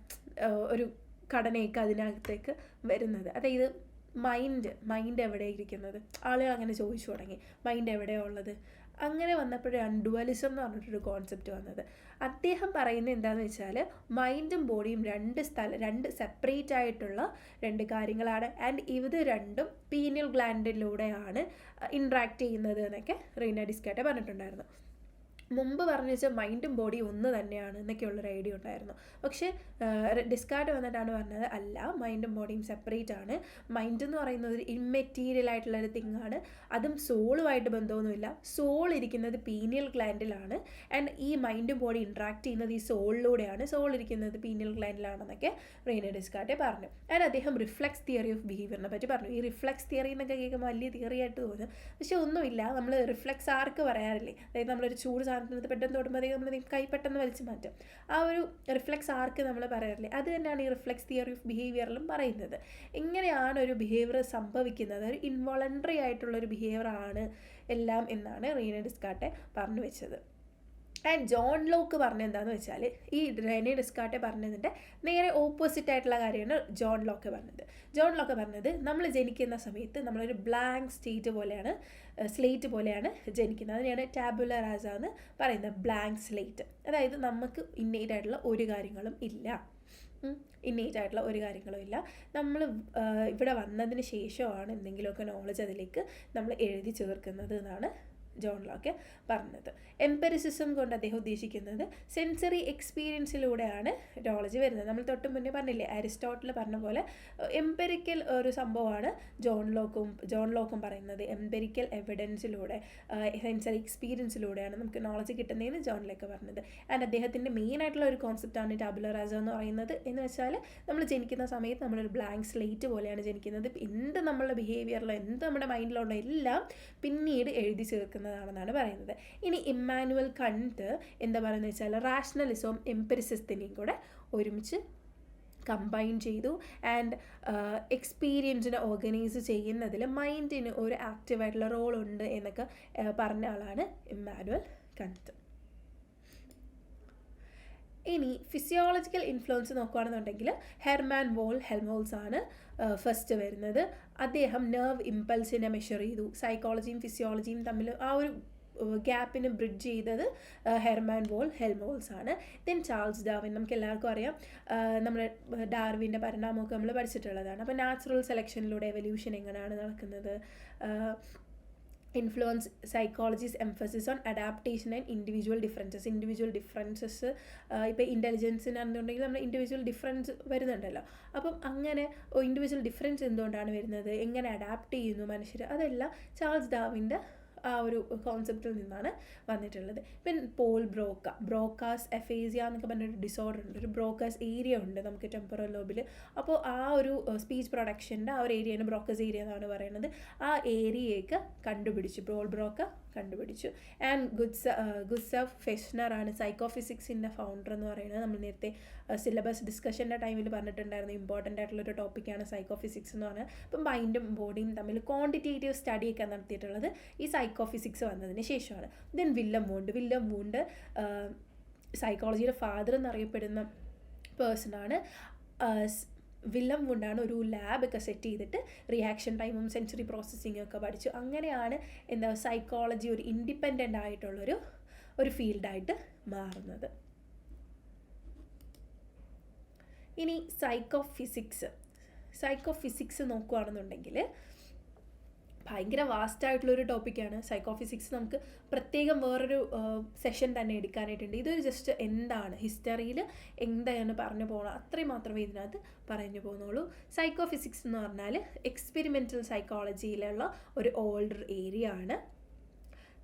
ഒരു ഘടനയൊക്കെ അതിനകത്തേക്ക് വരുന്നത്. അതായത് മൈൻഡ് എവിടെ ഇരിക്കുന്നത്, ആളുകൾ അങ്ങനെ ചോദിച്ചു തുടങ്ങി മൈൻഡ് എവിടെയാണ് ഉള്ളത്. അങ്ങനെ വന്നപ്പോഴാണ് ഡുവലിസം എന്ന് പറഞ്ഞിട്ടൊരു കോൺസെപ്റ്റ് വന്നത്. അദ്ദേഹം പറയുന്നത് എന്താണെന്ന് വെച്ചാൽ മൈൻഡും ബോഡിയും രണ്ട് സെപ്പറേറ്റ് ആയിട്ടുള്ള രണ്ട് കാര്യങ്ങളാണ്. ആൻഡ് ഇത് രണ്ടും പീനിയൽ ഗ്ലാൻഡിലൂടെയാണ് ഇൻട്രാക്ട് ചെയ്യുന്നത് എന്നൊക്കെ റീന ഡിസ്കാർട്ടെ പറഞ്ഞിട്ടുണ്ടായിരുന്നു. മുമ്പ് പറഞ്ഞു വെച്ചാൽ മൈൻഡും ബോഡിയും ഒന്ന് തന്നെയാണ് എന്നൊക്കെയുള്ളൊരു ഐഡിയ ഉണ്ടായിരുന്നു. പക്ഷേ ഡിസ്കാർട്ട് വന്നിട്ടാണ് പറഞ്ഞത് അല്ല, മൈൻഡും ബോഡിയും സെപ്പറേറ്റ് ആണ്. മൈൻഡ് എന്ന് പറയുന്നത് ഒരു ഇമ്മെറ്റീരിയൽ ആയിട്ടുള്ളൊരു തിങ്ങാണ്, അതും സോളുമായിട്ട് ബന്ധമൊന്നുമില്ല. സോൾ ഇരിക്കുന്നത് പീനിയൽ ഗ്ലാൻഡിലാണ് ആൻഡ് ഈ മൈൻഡും ബോഡി ഇൻട്രാക്ട് ചെയ്യുന്നത് ഈ സോളിലൂടെയാണ്. സോൾ ഇരിക്കുന്നത് പീനിയൽ ഗ്ലാൻഡിലാണെന്നൊക്കെ റീനെ ഡിസ്കാർട്ടെ പറഞ്ഞു. ആൻഡ് അദ്ദേഹം റിഫ്ലെക്സ് തിയറി ഓഫ് ബിഹേവിയറിനെ പറ്റി പറഞ്ഞു. ഈ റിഫ്ലെക്സ് തിയറി എന്നൊക്കെ കേൾക്കുമ്പോൾ വലിയ തിയറി ആയിട്ട് തോന്നും, പക്ഷെ ഒന്നുമില്ല. നമ്മൾ റിഫ്ലെക്സ് ആർക്ക് പറയാറില്ലേ, അതായത് നമ്മളൊരു ചൂട് പെട്ടെന്ന് തൊടുമ്പോഴത്തേക്ക് നമ്മൾ കൈ പെട്ടെന്ന് വലിച്ചു മാറ്റും. ആ ഒരു റിഫ്ലെക്സ് ആർക്ക് നമ്മൾ പറയാറില്ലേ, അത് തന്നെയാണ് ഈ റിഫ്ലെക്സ് തിയറി ഓഫ് ബിഹേവിയറിലും പറയുന്നത്. ഇങ്ങനെയാണ് ഒരു ബിഹേവിയർ സംഭവിക്കുന്നത്, ഒരു ഇൻവോളണ്ടറി ആയിട്ടുള്ളൊരു ബിഹേവിയർ ആണ് എല്ലാം എന്നാണ് റീനെ ഡിസ്കാർട്ടെ പറഞ്ഞു വെച്ചത്. ആൻഡ് ജോൺ ലോക്ക് പറഞ്ഞത് എന്താണെന്ന് വെച്ചാൽ ഈ റീനെ ഡിസ്കാർട്ടെ പറഞ്ഞതിൻ്റെ നേരെ ഓപ്പോസിറ്റ് ആയിട്ടുള്ള കാര്യമാണ് ജോൺ ലോക്ക് പറഞ്ഞത്. ജോൺ ലോക്ക് പറഞ്ഞത് നമ്മൾ ജനിക്കുന്ന സമയത്ത് നമ്മളൊരു ബ്ലാങ്ക് സ്ലേറ്റ് പോലെയാണ് ജനിക്കുന്നത്. അതിനെയാണ് ടാബുല റാസ എന്ന് പറയുന്നത്, ബ്ലാങ്ക് സ്ലേറ്റ്. അതായത് നമുക്ക് ഇന്നേറ്റ് ആയിട്ടുള്ള ഒരു കാര്യങ്ങളും ഇല്ല, നമ്മൾ ഇവിടെ വന്നതിന് ശേഷമാണ് എന്തെങ്കിലുമൊക്കെ നോളജ് അതിലേക്ക് നമ്മൾ എഴുതി ചേർക്കുന്നത് എന്നാണ് ജോൺ ലോക്ക് പറഞ്ഞത്. എംപെരിസിസം കൊണ്ട് അദ്ദേഹം ഉദ്ദേശിക്കുന്നത് സെൻസറി എക്സ്പീരിയൻസിലൂടെയാണ് നോളജ് വരുന്നത്. നമ്മൾ തൊട്ട് മുന്നേ പറഞ്ഞില്ലേ, അരിസ്റ്റോട്ടിൽ പറഞ്ഞ പോലെ എംപെരിക്കൽ ഒരു സംഭവമാണ് ജോൺ ലോക്കും പറയുന്നത്. എംപെരിക്കൽ എവിഡൻസിലൂടെ സെൻസറി എക്സ്പീരിയൻസിലൂടെയാണ് നമുക്ക് നോളജ് കിട്ടുന്നതെന്ന് ജോൺ ലോക്ക് പറഞ്ഞത്. ആൻഡ് അദ്ദേഹത്തിൻ്റെ മെയിൻ ആയിട്ടുള്ള ഒരു കോൺസെപ്റ്റാണ് ടാബുല റാസ എന്ന് പറയുന്നത്. എന്ന് വെച്ചാൽ നമ്മൾ ജനിക്കുന്ന സമയത്ത് നമ്മളൊരു ബ്ലാങ്ക് സ്ലേറ്റ് പോലെയാണ് ജനിക്കുന്നത്. എന്ത് നമ്മളുടെ ബിഹേവിയറിലോ എന്ത് നമ്മുടെ മൈൻഡിലുള്ള എല്ലാം പിന്നീട് എഴുതി ചേർക്കുന്നതാണെന്നാണ് പറയുന്നത്. ഇനി ഇമ്മാനുവൽ കണ്ട് എന്താ പറയുന്നത് വെച്ചാൽ റാഷണലിസവും എംപെരിസിസത്തിനെയും കൂടെ ഒരുമിച്ച് കമ്പൈൻ ചെയ്തു. ആൻഡ് എക്സ്പീരിയൻസിനെ ഓർഗനൈസ് ചെയ്യുന്നതിൽ മൈൻഡിന് ഒരു ആക്റ്റീവായിട്ടുള്ള റോളുണ്ട് എന്നൊക്കെ പറഞ്ഞ ആളാണ് ഇമ്മാനുവൽ കണ്ട്. ഇനി ഫിസിയോളജിക്കൽ ഇൻഫ്ലുവൻസ് നോക്കുകയാണെന്നുണ്ടെങ്കിൽ ഹെർമാൻ വോൺ ഹെൽമോൾസ് ആണ് ഫസ്റ്റ് വരുന്നത്. അദ്ദേഹം നെർവ് ഇമ്പൾസിനെ മെഷർ ചെയ്തു. സൈക്കോളജിയും ഫിസിയോളജിയും തമ്മിൽ ആ ഒരു ഗ്യാപ്പിന് ബ്രിഡ്ജ് ചെയ്തത് ഹെർമാൻ വോൺ ഹെൽമോൾസ് ആണ്. ദെൻ ചാൾസ് ഡാർവിൻ, നമുക്ക് എല്ലാവർക്കും അറിയാം, നമ്മുടെ ഡാർവിൻ്റെ പരിണാമമൊക്കെ നമ്മൾ പഠിച്ചിട്ടുള്ളതാണ്. അപ്പോൾ നാച്ചുറൽ സെലക്ഷനിലൂടെ എവല്യൂഷൻ എങ്ങനെയാണ് നടക്കുന്നത്. Influence psychology's emphasis on adaptation and individual differences. ഇപ്പോൾ ഇൻ്റലിജൻസിനാണെന്നുണ്ടെങ്കിൽ നമ്മൾ ഇൻഡിവിജ്വൽ ഡിഫറൻസ് വരുന്നുണ്ടല്ലോ. അപ്പം അങ്ങനെ ഇൻഡിവിജ്വൽ ഡിഫറൻസ് എന്തുകൊണ്ടാണ് വരുന്നത്, എങ്ങനെ അഡാപ്റ്റ് ചെയ്യുന്നു മനുഷ്യർ, അതെല്ലാം ചാൾസ് ഡാർവിൻ്റെ ആ ഒരു കോൺസെപ്റ്റിൽ നിന്നാണ് വന്നിട്ടുള്ളത്. പിന്നെ പോൾ ബ്രോക്കാസ് എഫേസിയ എന്നൊക്കെ പറഞ്ഞൊരു ഡിസോർഡർ ഉണ്ട്, ഒരു ബ്രോക്കാസ് ഏരിയ ഉണ്ട് നമുക്ക് ടെമ്പറൽ ലോബിൽ. അപ്പോൾ ആ ഒരു സ്പീച്ച് പ്രൊഡക്ഷൻ്റെ ആ ഒരു ഏരിയയാണ് ബ്രോക്കാസ് ഏരിയ എന്നാണ് പറയുന്നത്. ആ ഏരിയയൊക്കെ പോൾ ബ്രോക്ക കണ്ടുപിടിച്ചു. ആൻഡ് ഗുസ്താവ് ഫെഷ്നർ ആണ് സൈക്കോഫിസിക്സിൻ്റെ ഫൗണ്ടർ എന്ന് പറയുന്നത്. നമ്മൾ നേരത്തെ സിലബസ് ഡിസ്കഷൻ്റെ ടൈമിൽ പറഞ്ഞിട്ടുണ്ടായിരുന്നു, ഇമ്പോർട്ടൻ്റ് ആയിട്ടുള്ളൊരു ടോപ്പിക്കാണ് സൈക്കോഫിസിക്സ് എന്ന് പറഞ്ഞാൽ. അപ്പം മൈൻഡും ബോഡിയും തമ്മിൽ ക്വാണ്ടിറ്റേറ്റീവ് സ്റ്റഡിയൊക്കെ നടത്തിയിട്ടുള്ളത് ഈ സൈക്കോഫിസിക്സ് വന്നതിന് ശേഷമാണ്. ദെൻ വില്യം വൂണ്ട് സൈക്കോളജിയുടെ ഫാദർ എന്നറിയപ്പെടുന്ന പേഴ്സണാണ്. വില്ലം വുണ്ടാണ് ഒരു ലാബൊക്കെ സെറ്റ് ചെയ്തിട്ട് റിയാക്ഷൻ ടൈമും സെൻസറി പ്രോസസ്സിങ്ങും ഒക്കെ പഠിച്ചു. അങ്ങനെയാണ് എന്താ സൈക്കോളജി ഒരു ഇൻഡിപെൻഡൻ്റ് ആയിട്ടുള്ളൊരു ഫീൽഡായിട്ട് മാറുന്നത്. ഇനി സൈക്കോ ഫിസിക്സ് നോക്കുകയാണെന്നുണ്ടെങ്കിൽ ഭയങ്കര വാസ്റ്റായിട്ടുള്ളൊരു ടോപ്പിക്കാണ്. സൈക്കോ ഫിസിക്സ് നമുക്ക് പ്രത്യേകം വേറൊരു സെഷൻ തന്നെ എടുക്കാനായിട്ടുണ്ട്. ഇതൊരു ജസ്റ്റ് എന്താണ് ഹിസ്റ്ററിയിൽ എന്താണ് പറഞ്ഞു പോകണം അത്രയും മാത്രമേ ഇതിനകത്ത് പറഞ്ഞു പോകുന്നുള്ളൂ. സൈക്കോ ഫിസിക്സ് എന്ന് പറഞ്ഞാൽ എക്സ്പെരിമെൻ്റൽ സൈക്കോളജിയിലുള്ള ഒരു ഓൾഡർ ഏരിയ ആണ്.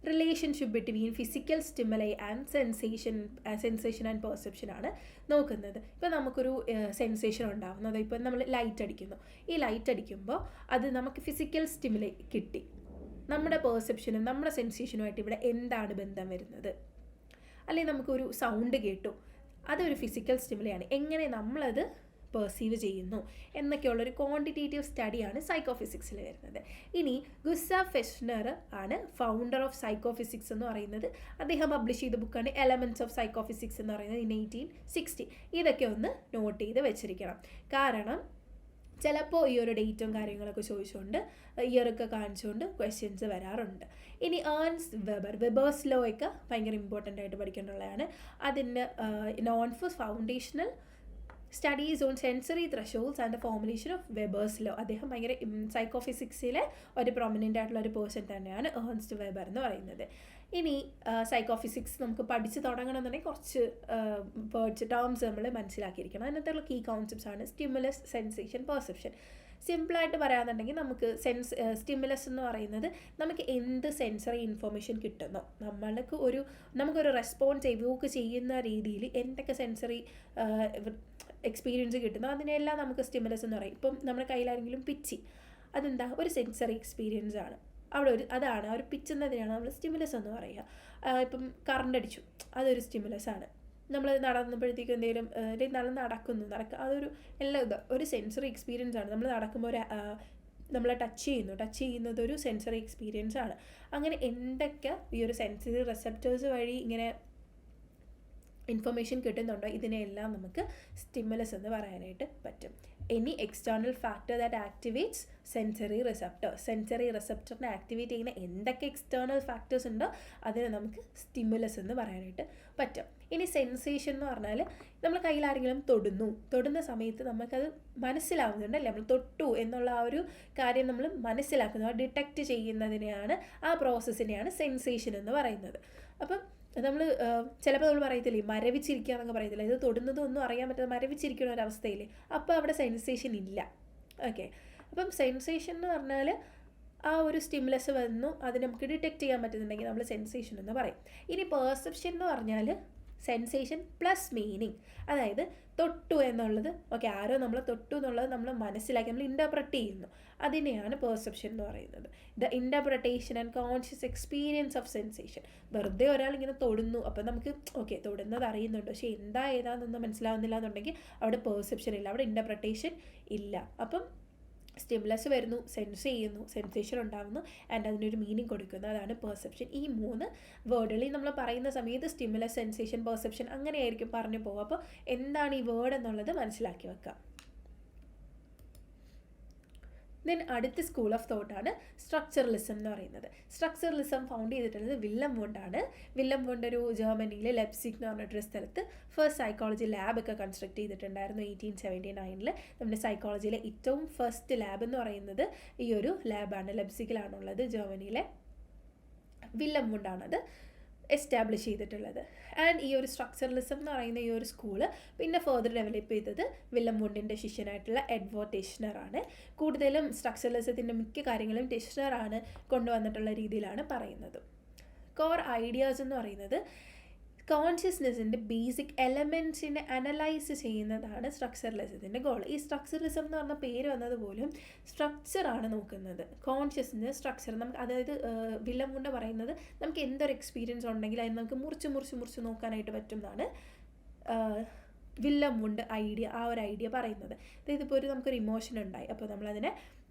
Relationship between physical stimuli and sensation and perception ആണ് നോക്കുന്നത്. ഇപ്പോൾ നമുക്കൊരു സെൻസേഷൻ ഉണ്ടാകുന്നത്, ഇപ്പോൾ നമ്മൾ ലൈറ്റ് അടിക്കുന്നു. ഈ ലൈറ്റ് അടിക്കുമ്പോൾ അത് നമുക്ക് ഫിസിക്കൽ സ്റ്റിമുലൈ കിട്ടി. നമ്മുടെ പെർസെപ്ഷനും നമ്മുടെ സെൻസേഷനുമായിട്ട് ഇവിടെ എന്താണ് ബന്ധം വരുന്നത്? അല്ലെങ്കിൽ നമുക്കൊരു സൗണ്ട് കേട്ടു, അതൊരു ഫിസിക്കൽ സ്റ്റിമുലൈ ആണ്. എങ്ങനെ നമ്മളത് പെർസീവ് ചെയ്യുന്നു എന്നൊക്കെയുള്ളൊരു ക്വാണ്ടിറ്റേറ്റീവ് സ്റ്റഡിയാണ് സൈക്കോ ഫിസിക്സിൽ വരുന്നത്. ഇനി ഗുസ്താവ് ഫെഷ്നർ ആണ് ഫൗണ്ടർ ഓഫ് സൈക്കോ ഫിസിക്സ് എന്ന് പറയുന്നത്. അദ്ദേഹം പബ്ലിഷ് ചെയ്ത ബുക്കാണ് എലമെൻറ്റ്സ് ഓഫ് സൈക്കോ ഫിസിക്സ് എന്ന് പറയുന്നത് ഇൻ 1860. ഇതൊക്കെ ഒന്ന് നോട്ട് ചെയ്ത് വെച്ചിരിക്കണം. കാരണം ചിലപ്പോൾ ഈ ഒരു ഡേറ്റും കാര്യങ്ങളൊക്കെ ചോദിച്ചുകൊണ്ട് ഇയറൊക്കെ കാണിച്ചുകൊണ്ട് ക്വസ്റ്റ്യൻസ് വരാറുണ്ട്. ഇനി വെബേഴ്സ് ലോ ഒക്കെ ഭയങ്കര ഇമ്പോർട്ടൻ്റ് ആയിട്ട് പഠിക്കേണ്ടതാണ്. അതിന് known for foundational studies on sensory thresholds and the formulation of Weber's law. അദ്ദേഹം ഭയങ്കര സൈക്കോ ഫിസിക്സിലെ ഒരു പ്രൊമിനൻ്റ് ആയിട്ടുള്ള ഒരു പേഴ്സൺ തന്നെയാണ് ഏൺസ്റ്റ് വെബർ എന്ന് പറയുന്നത്. ഇനി സൈക്കോ ഫിസിക്സ് നമുക്ക് പഠിച്ച് തുടങ്ങണമെന്നുണ്ടെങ്കിൽ കുറച്ച് വേർഡ്സ് ടേംസ് നമ്മൾ മനസ്സിലാക്കിയിരിക്കണം. അതിനകത്തുള്ള കീ കോൺസെപ്റ്റ്സ് ആണ് സ്റ്റിമുലസ്, സെൻസേഷൻ, പെർസെപ്ഷൻ. സിമ്പിളായിട്ട് പറയാന്നുണ്ടെങ്കിൽ നമുക്ക് സ്റ്റിമുലസ് എന്ന് പറയുന്നത് നമുക്ക് എന്ത് സെൻസറി ഇൻഫർമേഷൻ കിട്ടുന്നോ, നമുക്കൊരു റെസ്പോൺസ് എവോക്ക് ചെയ്യുന്ന രീതിയിൽ എന്തൊക്കെ സെൻസറി എക്സ്പീരിയൻസ് കിട്ടുന്നു അതിനെല്ലാം നമുക്ക് സ്റ്റിമുലസ് എന്ന് പറയും. ഇപ്പം നമ്മുടെ കയ്യിലാരെങ്കിലും പിച്ചി, അതെന്താ ഒരു സെൻസറി എക്സ്പീരിയൻസ് ആണ്. അതാണ് ഒരു പിച്ചുന്നതിനാണ് നമ്മൾ സ്റ്റിമുലസ് എന്ന് പറയുക. ഇപ്പം കറണ്ട് അടിച്ചു, അതൊരു സ്റ്റിമുലസ് ആണ്. നമ്മൾ നടന്നപ്പോഴത്തേക്കും എന്തെങ്കിലും നടക്കുന്നു അതൊരു എല്ലാം ഒരു സെൻസറി എക്സ്പീരിയൻസ് ആണ്. നമ്മൾ നടക്കുമ്പോൾ നമ്മളെ ടച്ച് ചെയ്യുന്നത് ഒരു സെൻസറി എക്സ്പീരിയൻസ് ആണ്. അങ്ങനെ എന്തൊക്കെ ഈ ഒരു സെൻസറി റിസെപ്റ്റേഴ്സ് വഴി ഇങ്ങനെ ഇൻഫർമേഷൻ കിട്ടുന്നുണ്ടോ ഇതിനെല്ലാം നമുക്ക് സ്റ്റിമുലസ് എന്ന് പറയാനായിട്ട് പറ്റും. Any external factor that activates sensory റിസെപ്റ്ററിനെ ആക്ടിവേറ്റ് ചെയ്യുന്ന എന്തൊക്കെ എക്സ്റ്റേണൽ ഫാക്ടേഴ്സ് ഉണ്ടോ അതിനെ നമുക്ക് സ്റ്റിമുലസ് എന്ന് പറയാനായിട്ട് പറ്റും. ഇനി സെൻസേഷൻ എന്ന് പറഞ്ഞാൽ നമ്മൾ കയ്യിൽ ആരെങ്കിലും തൊടുന്ന സമയത്ത് നമുക്കത് മനസ്സിലാവുന്നുണ്ടല്ലേ, നമ്മൾ തൊട്ടു എന്നുള്ള ആ ഒരു കാര്യം നമ്മൾ മനസ്സിലാക്കുന്നു, ഡിറ്റക്റ്റ് ചെയ്യുന്നതിനെയാണ്, ആ പ്രോസസ്സിനെയാണ് സെൻസേഷൻ എന്ന് പറയുന്നത്. അപ്പം നമ്മൾ ചിലപ്പോൾ നമ്മൾ പറയത്തില്ലേ മരവിച്ചിരിക്കുക എന്നൊക്കെ പറയത്തില്ല, ഇത് തൊടുന്നതൊന്നും അറിയാൻ പറ്റാതെ മരവിച്ചിരിക്കുന്ന ഒരവസ്ഥയിൽ, അപ്പോൾ അവിടെ സെൻസേഷൻ ഇല്ല. ഓക്കെ, അപ്പം സെൻസേഷൻ എന്ന് പറഞ്ഞാൽ ആ ഒരു സ്റ്റിമുലസ് വന്നു അത് നമുക്ക് ഡിറ്റക്റ്റ് ചെയ്യാൻ പറ്റുന്നുണ്ടെങ്കിൽ നമ്മൾ സെൻസേഷൻ എന്ന് പറയും. ഇനി പെർസെപ്ഷൻ എന്ന് പറഞ്ഞാൽ സെൻസേഷൻ പ്ലസ് മീനിങ്, അതായത് തൊട്ടു എന്നുള്ളത് ആരോ നമ്മൾ തൊട്ടു എന്നുള്ളത് നമ്മൾ മനസ്സിലാക്കി നമ്മൾ ഇൻ്റർപ്രറ്റ് ചെയ്യുന്നു, അതിനെയാണ് പെർസെപ്ഷൻ എന്ന് പറയുന്നത്. The interpretation and conscious experience of sensation. വെറുതെ ഒരാൾ ഇങ്ങനെ തൊടുന്നു, അപ്പം നമുക്ക് തൊടുന്നത് അറിയുന്നുണ്ട്, പക്ഷേ ഏതാണെന്നൊന്നും മനസ്സിലാവുന്നില്ല എന്നുണ്ടെങ്കിൽ അവിടെ പെർസെപ്ഷൻ ഇല്ല, അവിടെ ഇൻ്റർപ്രട്ടേഷൻ ഇല്ല. അപ്പം സ്റ്റിമുലസ് വരുന്നു, സെൻസ് ചെയ്യുന്നു, സെൻസേഷൻ ഉണ്ടാകുന്നു, ആൻഡ് അതിനൊരു മീനിങ് കൊടുക്കുന്നു, അതാണ് പെർസെപ്ഷൻ. ഈ 3 വേർഡുകളിൽ നമ്മൾ പറയുന്ന സമയത്ത് സ്റ്റിമുലസ്, സെൻസേഷൻ, പെർസെപ്ഷൻ അങ്ങനെയായിരിക്കും പറഞ്ഞു പോകുക. അപ്പോൾ എന്താണ് ഈ വേർഡ് എന്നുള്ളത് മനസ്സിലാക്കി വെക്കാം. ദെൻ അടുത്ത സ്കൂൾ ഓഫ് തോട്ടാണ് സ്ട്രക്ചറലിസം എന്ന് പറയുന്നത്. സ്ട്രക്ചറലിസം ഫൗണ്ട് ചെയ്തിട്ടുള്ളത് വില്ലം വുണ്ടാണ്. വില്ലം വുണ്ട് ഒരു ജർമ്മനിയിലെ ലെപ്സിക് എന്ന് പറഞ്ഞിട്ടൊരു സ്ഥലത്ത് ഫസ്റ്റ് സൈക്കോളജി ലാബൊക്കെ കൺസ്ട്രക്ട് ചെയ്തിട്ടുണ്ടായിരുന്നു 1879. നമ്മുടെ സൈക്കോളജിയിലെ ഏറ്റവും ഫസ്റ്റ് ലാബ് എന്ന് പറയുന്നത് ഈ ഒരു ലാബാണ്, ലെപ്സിക്കിലാണുള്ളത്, ജർമ്മനിയിലെ വില്ലം വുണ്ടാണത് എസ്റ്റാബ്ലിഷ് ചെയ്തിട്ടുള്ളത്. ആൻഡ് ഈ ഒരു സ്ട്രക്ചറലിസം എന്ന് പറയുന്ന ഈ ഒരു സ്കൂള് പിന്നെ ഫർദർ ഡെവലപ്പ് ചെയ്തത് വില്ലം വുണ്ടിൻ്റെ ശിഷ്യനായിട്ടുള്ള എഡ്വേർഡ് ടെഷ്നറാണ്. കൂടുതലും സ്ട്രക്ചറലിസത്തിൻ്റെ മിക്ക കാര്യങ്ങളും ടെഷ്നറാണ് കൊണ്ടുവന്നിട്ടുള്ള രീതിയിലാണ് പറയുന്നത്. കോർ ഐഡിയാസ് എന്ന് പറയുന്നത് കോൺഷ്യസ്നെസ്സിൻ്റെ ബേസിക് എലമെൻറ്റ്സിനെ അനലൈസ് ചെയ്യുന്നതാണ് സ്ട്രക്ചറലിസത്തിൻ്റെ ഗോൾ. ഈ സ്ട്രക്ചറലിസം എന്ന് പറഞ്ഞ പേര് വന്നത് പോലും സ്ട്രക്ചറാണ് നോക്കുന്നത്, കോൺഷ്യസ്നെസ് സ്ട്രക്ചർ. നമുക്ക് അതായത് വില്ലം വുണ്ട് പറയുന്നത് നമുക്ക് എന്തൊരു എക്സ്പീരിയൻസ് ഉണ്ടെങ്കിൽ അതിന് നമുക്ക് മുറിച്ച് നോക്കാനായിട്ട് പറ്റും എന്നാണ് വില്ലം വുണ്ട് ആ ഒരു ഐഡിയ പറയുന്നത്. ഇതിപ്പോൾ നമുക്കൊരു ഇമോഷൻ ഉണ്ടായി, അപ്പോൾ നമ്മളതിനെ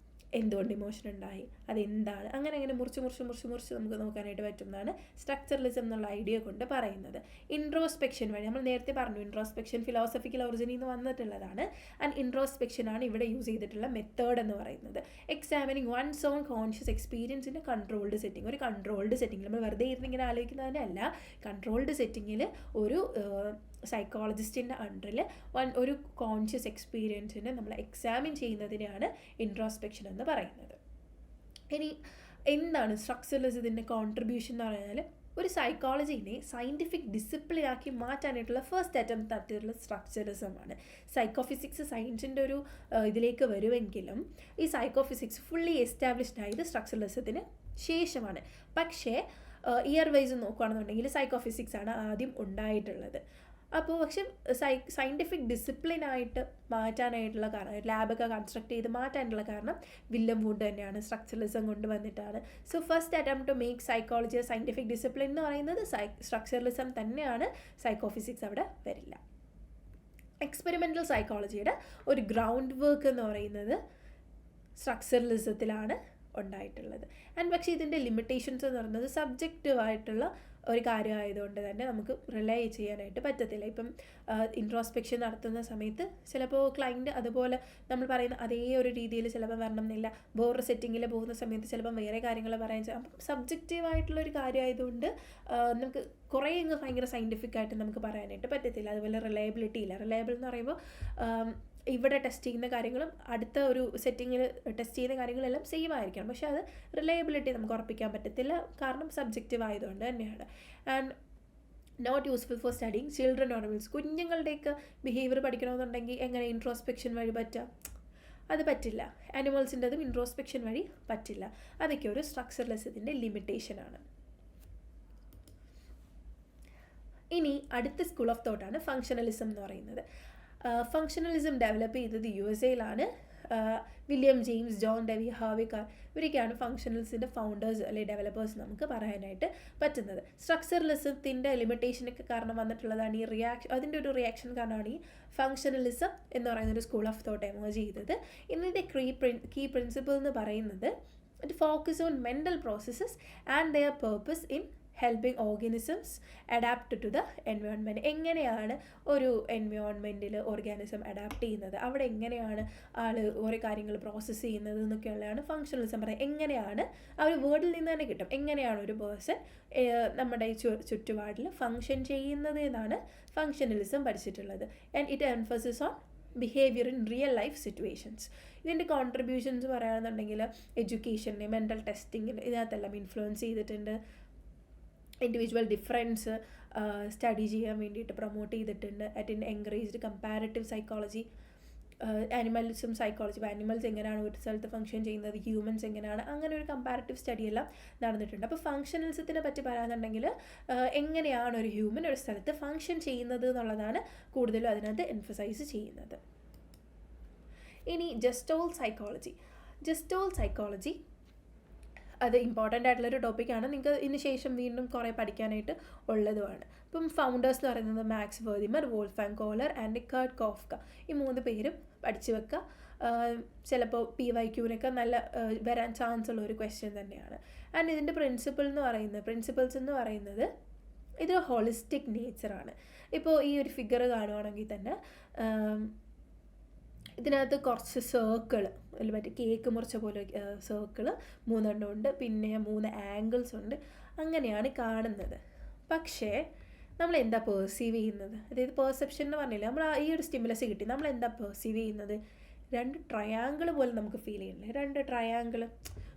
എന്തുകൊണ്ട് ഇമോഷൻ ഉണ്ടായി, അതെന്താണ്, അങ്ങനെ മുറിച്ച് നമുക്ക് നോക്കാനായിട്ട് പറ്റുന്നതാണ് സ്ട്രക്ചറലിസം എന്നുള്ള ഐഡിയ കൊണ്ട് പറയുന്നത്. ഇൻട്രോസ്പെക്ഷൻ വഴി നമ്മൾ നേരത്തെ പറഞ്ഞു, ഇൻട്രോസ്പെക്ഷൻ ഫിലോസഫിക്കൽ ഒറിജിനിൽ നിന്ന് വന്നിട്ടുള്ളതാണ്. ആൻഡ് ഇൻട്രോസ്പെക്ഷൻ ആണ് ഇവിടെ യൂസ് ചെയ്തിട്ടുള്ള മെത്തേഡ് എന്ന് പറയുന്നത്. Examining one's own conscious experience in a controlled setting. ഒരു കൺട്രോൾഡ് സെറ്റിംഗ്, നമ്മൾ വെറുതെ ഇരുന്ന് ഇങ്ങനെ ആലോചിക്കുന്നതിനല്ല, കൺട്രോൾഡ് സെറ്റിങ്ങിൽ ഒരു സൈക്കോളജിസ്റ്റിൻ്റെ അണ്ടറിൽ ഒരു കോൺഷ്യസ് എക്സ്പീരിയൻസിനെ നമ്മൾ എക്സാമിൻ ചെയ്യുന്നതിനെയാണ് ഇൻട്രോസ്പെക്ഷൻ എന്ന് പറയുന്നത്. ഇനി എന്താണ് സ്ട്രക്ചറലിസത്തിൻ്റെ കോൺട്രിബ്യൂഷൻ എന്ന് പറഞ്ഞാൽ, ഒരു സൈക്കോളജീനെ സയൻറ്റിഫിക് ഡിസിപ്ലിനാക്കി മാറ്റാനായിട്ടുള്ള ഫസ്റ്റ് അറ്റംപ്റ്റ് നടത്തിയിട്ടുള്ള സ്ട്രക്ചറലിസമാണ്. സൈക്കോഫിസിക്സ് സയൻസിൻ്റെ ഒരു ഇതിലേക്ക് വരുമെങ്കിലും ഈ സൈക്കോഫിസിക്സ് ഫുള്ളി എസ്റ്റാബ്ലിഷ്ഡ് ആയത് സ്ട്രക്ചറലിസത്തിന് ശേഷമാണ്. പക്ഷേ ഇയർ വൈസ് നോക്കുകയാണെന്നുണ്ടെങ്കിൽ സൈക്കോഫിസിക്സ് ആണ് ആദ്യം ഉണ്ടായിട്ടുള്ളത്. അപ്പോൾ പക്ഷെ സയൻറ്റിഫിക് ഡിസിപ്ലിനായിട്ട് മാറ്റാനായിട്ടുള്ള കാരണം, ലാബൊക്കെ കൺസ്ട്രക്ട് ചെയ്ത് മാറ്റാനുള്ള കാരണം വില്യം വുഡ് തന്നെയാണ്, സ്ട്രക്ചറലിസം കൊണ്ടുവന്നിട്ടാണ്. So first attempt to make psychology scientific discipline എന്ന് പറയുന്നത് സ്ട്രക്ചറലിസം തന്നെയാണ്. സൈക്കോഫിസിക്സ് അവിടെ വരില്ല. എക്സ്പെരിമെൻ്റൽ സൈക്കോളജിയുടെ ഒരു ഗ്രൗണ്ട് വർക്ക് എന്ന് പറയുന്നത് സ്ട്രക്ചറലിസത്തിലാണ് ഉണ്ടായിട്ടുള്ളത്. ആൻഡ് പക്ഷേ ഇതിൻ്റെ ലിമിറ്റേഷൻസ് എന്ന് പറയുന്നത് സബ്ജക്റ്റീവായിട്ടുള്ള ഒരു കാര്യമായതുകൊണ്ട് തന്നെ നമുക്ക് റിലേ ചെയ്യാനായിട്ട് പറ്റത്തില്ല. ഇപ്പം ഇൻട്രോസ്പെക്ഷൻ നടത്തുന്ന സമയത്ത് ചിലപ്പോൾ ക്ലൈൻറ്റ് അതുപോലെ നമ്മൾ പറയുന്ന അതേ ഒരു രീതിയിൽ ചിലപ്പോൾ വരണം എന്നില്ല. വേറൊരു സെറ്റിങ്ങിൽ പോകുന്ന സമയത്ത് ചിലപ്പം വേറെ കാര്യങ്ങൾ പറയാൻ അപ്പം സബ്ജക്റ്റീവായിട്ടുള്ളൊരു കാര്യമായതുകൊണ്ട് നമുക്ക് കുറേ ഭയങ്കര സയൻറ്റിഫിക് ആയിട്ട് നമുക്ക് പറയാനായിട്ട് പറ്റത്തില്ല. അതുപോലെ റിലയബിലിറ്റി ഇല്ല. റിലയബിൾ എന്ന് പറയുമ്പോൾ ഇവിടെ ടെസ്റ്റ് ചെയ്യുന്ന കാര്യങ്ങളും അടുത്ത ഒരു സെറ്റിങ്ങിൽ ടെസ്റ്റ് ചെയ്യുന്ന കാര്യങ്ങളെല്ലാം സെയിം ആയിരിക്കണം. പക്ഷേ അത് റിലയബിലിറ്റി നമുക്ക് ഉറപ്പിക്കാൻ പറ്റത്തില്ല, കാരണം സബ്ജക്റ്റീവ് ആയതുകൊണ്ട് തന്നെയാണ്. And not useful for studying children or adults. കുഞ്ഞുങ്ങളുടെയൊക്കെ ബിഹേവിയർ പഠിക്കണമെന്നുണ്ടെങ്കിൽ എങ്ങനെ ഇൻട്രോസ്പെക്ഷൻ വഴി പറ്റാം? അത് പറ്റില്ല. ആനിമൽസിൻ്റെതും ഇൻട്രോസ്പെക്ഷൻ വഴി പറ്റില്ല. അതൊക്കെ ഒരു സ്ട്രക്ചറലിസത്തിൻ്റെ ലിമിറ്റേഷനാണ്. ഇനി അടുത്ത സ്കൂൾ ഓഫ് തോട്ടാണ് ഫങ്ഷണലിസം എന്ന് പറയുന്നത്. ഫങ്ഷണലിസം ഡെവലപ്പ് ചെയ്തത് USA William James, John Devy, Harvey car, ഇവരൊക്കെയാണ് ഫങ്ഷണലിസത്തിൻ്റെ ഫൗണ്ടേഴ്സ് അല്ലെങ്കിൽ ഡെവലപ്പേഴ്സ് നമുക്ക് പറയാനായിട്ട് പറ്റുന്നത്. സ്ട്രക്ചറലിസത്തിൻ്റെ ലിമിറ്റേഷനൊക്കെ കാരണം വന്നിട്ടുള്ളതാണ് ഈ അതിൻ്റെ ഒരു റിയാക്ഷൻ കാരണമാണ് ഈ ഫങ്ഷണലിസം എന്ന് പറയുന്നൊരു സ്കൂൾ ഓഫ് തോട്ട് എമേർജ് ചെയ്തത്. ഇതിൻ്റെ കീ പ്രിൻസിപ്പിൾ എന്ന് പറയുന്നത് it focus on mental processes and their purpose in helping organisms adapt to the environment. എങ്ങനെയാണ് ഒരു എൻവയോൺമെൻറ്റിൽ ഓർഗാനിസം അഡാപ്റ്റ് ചെയ്യുന്നത്, അവിടെ എങ്ങനെയാണ് ഓരോ കാര്യങ്ങൾ പ്രോസസ്സ് ചെയ്യുന്നത് എന്നൊക്കെയുള്ളതാണ് ഫങ്ഷണലിസം പറയുന്നത്. എങ്ങനെയാണ് ആ ഒരു വേർഡിൽ നിന്ന് തന്നെ കിട്ടും, എങ്ങനെയാണ് ഒരു പേഴ്സൺ നമ്മുടെ ചുറ്റുപാടിൽ ഫങ്ഷൻ ചെയ്യുന്നത് എന്നാണ് ഫങ്ഷണലിസം പഠിച്ചിട്ടുള്ളത്. And it emphasis on behaviour in real life situations. ഇതിൻ്റെ കോൺട്രിബ്യൂഷൻസ് പറയുകയാണെന്നുണ്ടെങ്കിൽ എഡ്യൂക്കേഷന്, മെൻ്റൽ ടെസ്റ്റിങ്ങിന് ഇതിനകത്തെല്ലാം ഇൻഫ്ലുവൻസ് ചെയ്തിട്ടുണ്ട്. ഇൻഡിവിജ്വൽ ഡിഫറൻസ് സ്റ്റഡി ചെയ്യാൻ വേണ്ടിയിട്ട് പ്രൊമോട്ട് ചെയ്തിട്ടുണ്ട്. അറ്റ് എൻകറേജ്ഡ് കമ്പാരിറ്റീവ് സൈക്കോളജി, ആനിമൽസും സൈക്കോളജി, ഇപ്പോൾ ആനിമൽസ് എങ്ങനെയാണ് ഒരു സ്ഥലത്ത് ഫങ്ഷൻ ചെയ്യുന്നത്, ഹ്യൂമൻസ് എങ്ങനെയാണ്, അങ്ങനെ ഒരു കമ്പാരിറ്റീവ് സ്റ്റഡിയെല്ലാം നടന്നിട്ടുണ്ട്. അപ്പോൾ ഫങ്ഷണലിസത്തിനെ പറ്റി പറയാന്നുണ്ടെങ്കിൽ എങ്ങനെയാണ് ഒരു ഹ്യൂമൻ ഒരു സ്ഥലത്ത് ഫങ്ഷൻ ചെയ്യുന്നത് എന്നുള്ളതാണ് കൂടുതലും അതിനകത്ത് എംഫസൈസ് ചെയ്യുന്നത്. ഇനി ജസ്റ്റോൾ സൈക്കോളജി അത് ഇമ്പോർട്ടൻ്റ് ആയിട്ടുള്ളൊരു ടോപ്പിക്കാണ്. നിങ്ങൾക്ക് ഇതിന് ശേഷം വീണ്ടും കുറേ പഠിക്കാനായിട്ട് ഉള്ളതുമാണ്. ഇപ്പം ഫൗണ്ടേഴ്സ് എന്ന് പറയുന്നത് Max Wertheimer, Wolfgang Kohler and Kurt Koffka. ഈ 3 പേരും പഠിച്ചു വെക്കുക. ചിലപ്പോൾ PYQനൊക്കെ നല്ല വരാൻ ചാൻസ് ഉള്ള ഒരു ക്വസ്റ്റ്യൻ തന്നെയാണ്. ആൻഡ് ഇതിൻ്റെ പ്രിൻസിപ്പിൾസ് എന്ന് പറയുന്നത് ഇതൊരു ഹോളിസ്റ്റിക് നേച്ചറാണ്. ഇപ്പോൾ ഈ ഒരു ഫിഗർ കാണുവാണെങ്കിൽ തന്നെ ഇതിനകത്ത് കുറച്ച് സർക്കിൾ, മറ്റേ കേക്ക് മുറിച്ച പോലെ സർക്കിൾ 3 എണ്ണം ഉണ്ട്, പിന്നെ 3 ആംഗിൾസ് ഉണ്ട്, അങ്ങനെയാണ് കാണുന്നത്. പക്ഷേ നമ്മൾ എന്താ പെർസീവ് ചെയ്യുന്നത്? അതായത് പെർസെപ്ഷൻ എന്ന് പറഞ്ഞില്ല, നമ്മൾ ഈ ഒരു സ്റ്റിമുലസ് കിട്ടി, നമ്മൾ എന്താ പെർസീവ് ചെയ്യുന്നത്? 2 ട്രയാങ്കിൾ പോലെ നമുക്ക് ഫീൽ ചെയ്യുന്നില്ലേ? 2 ട്രയാങ്കിൾ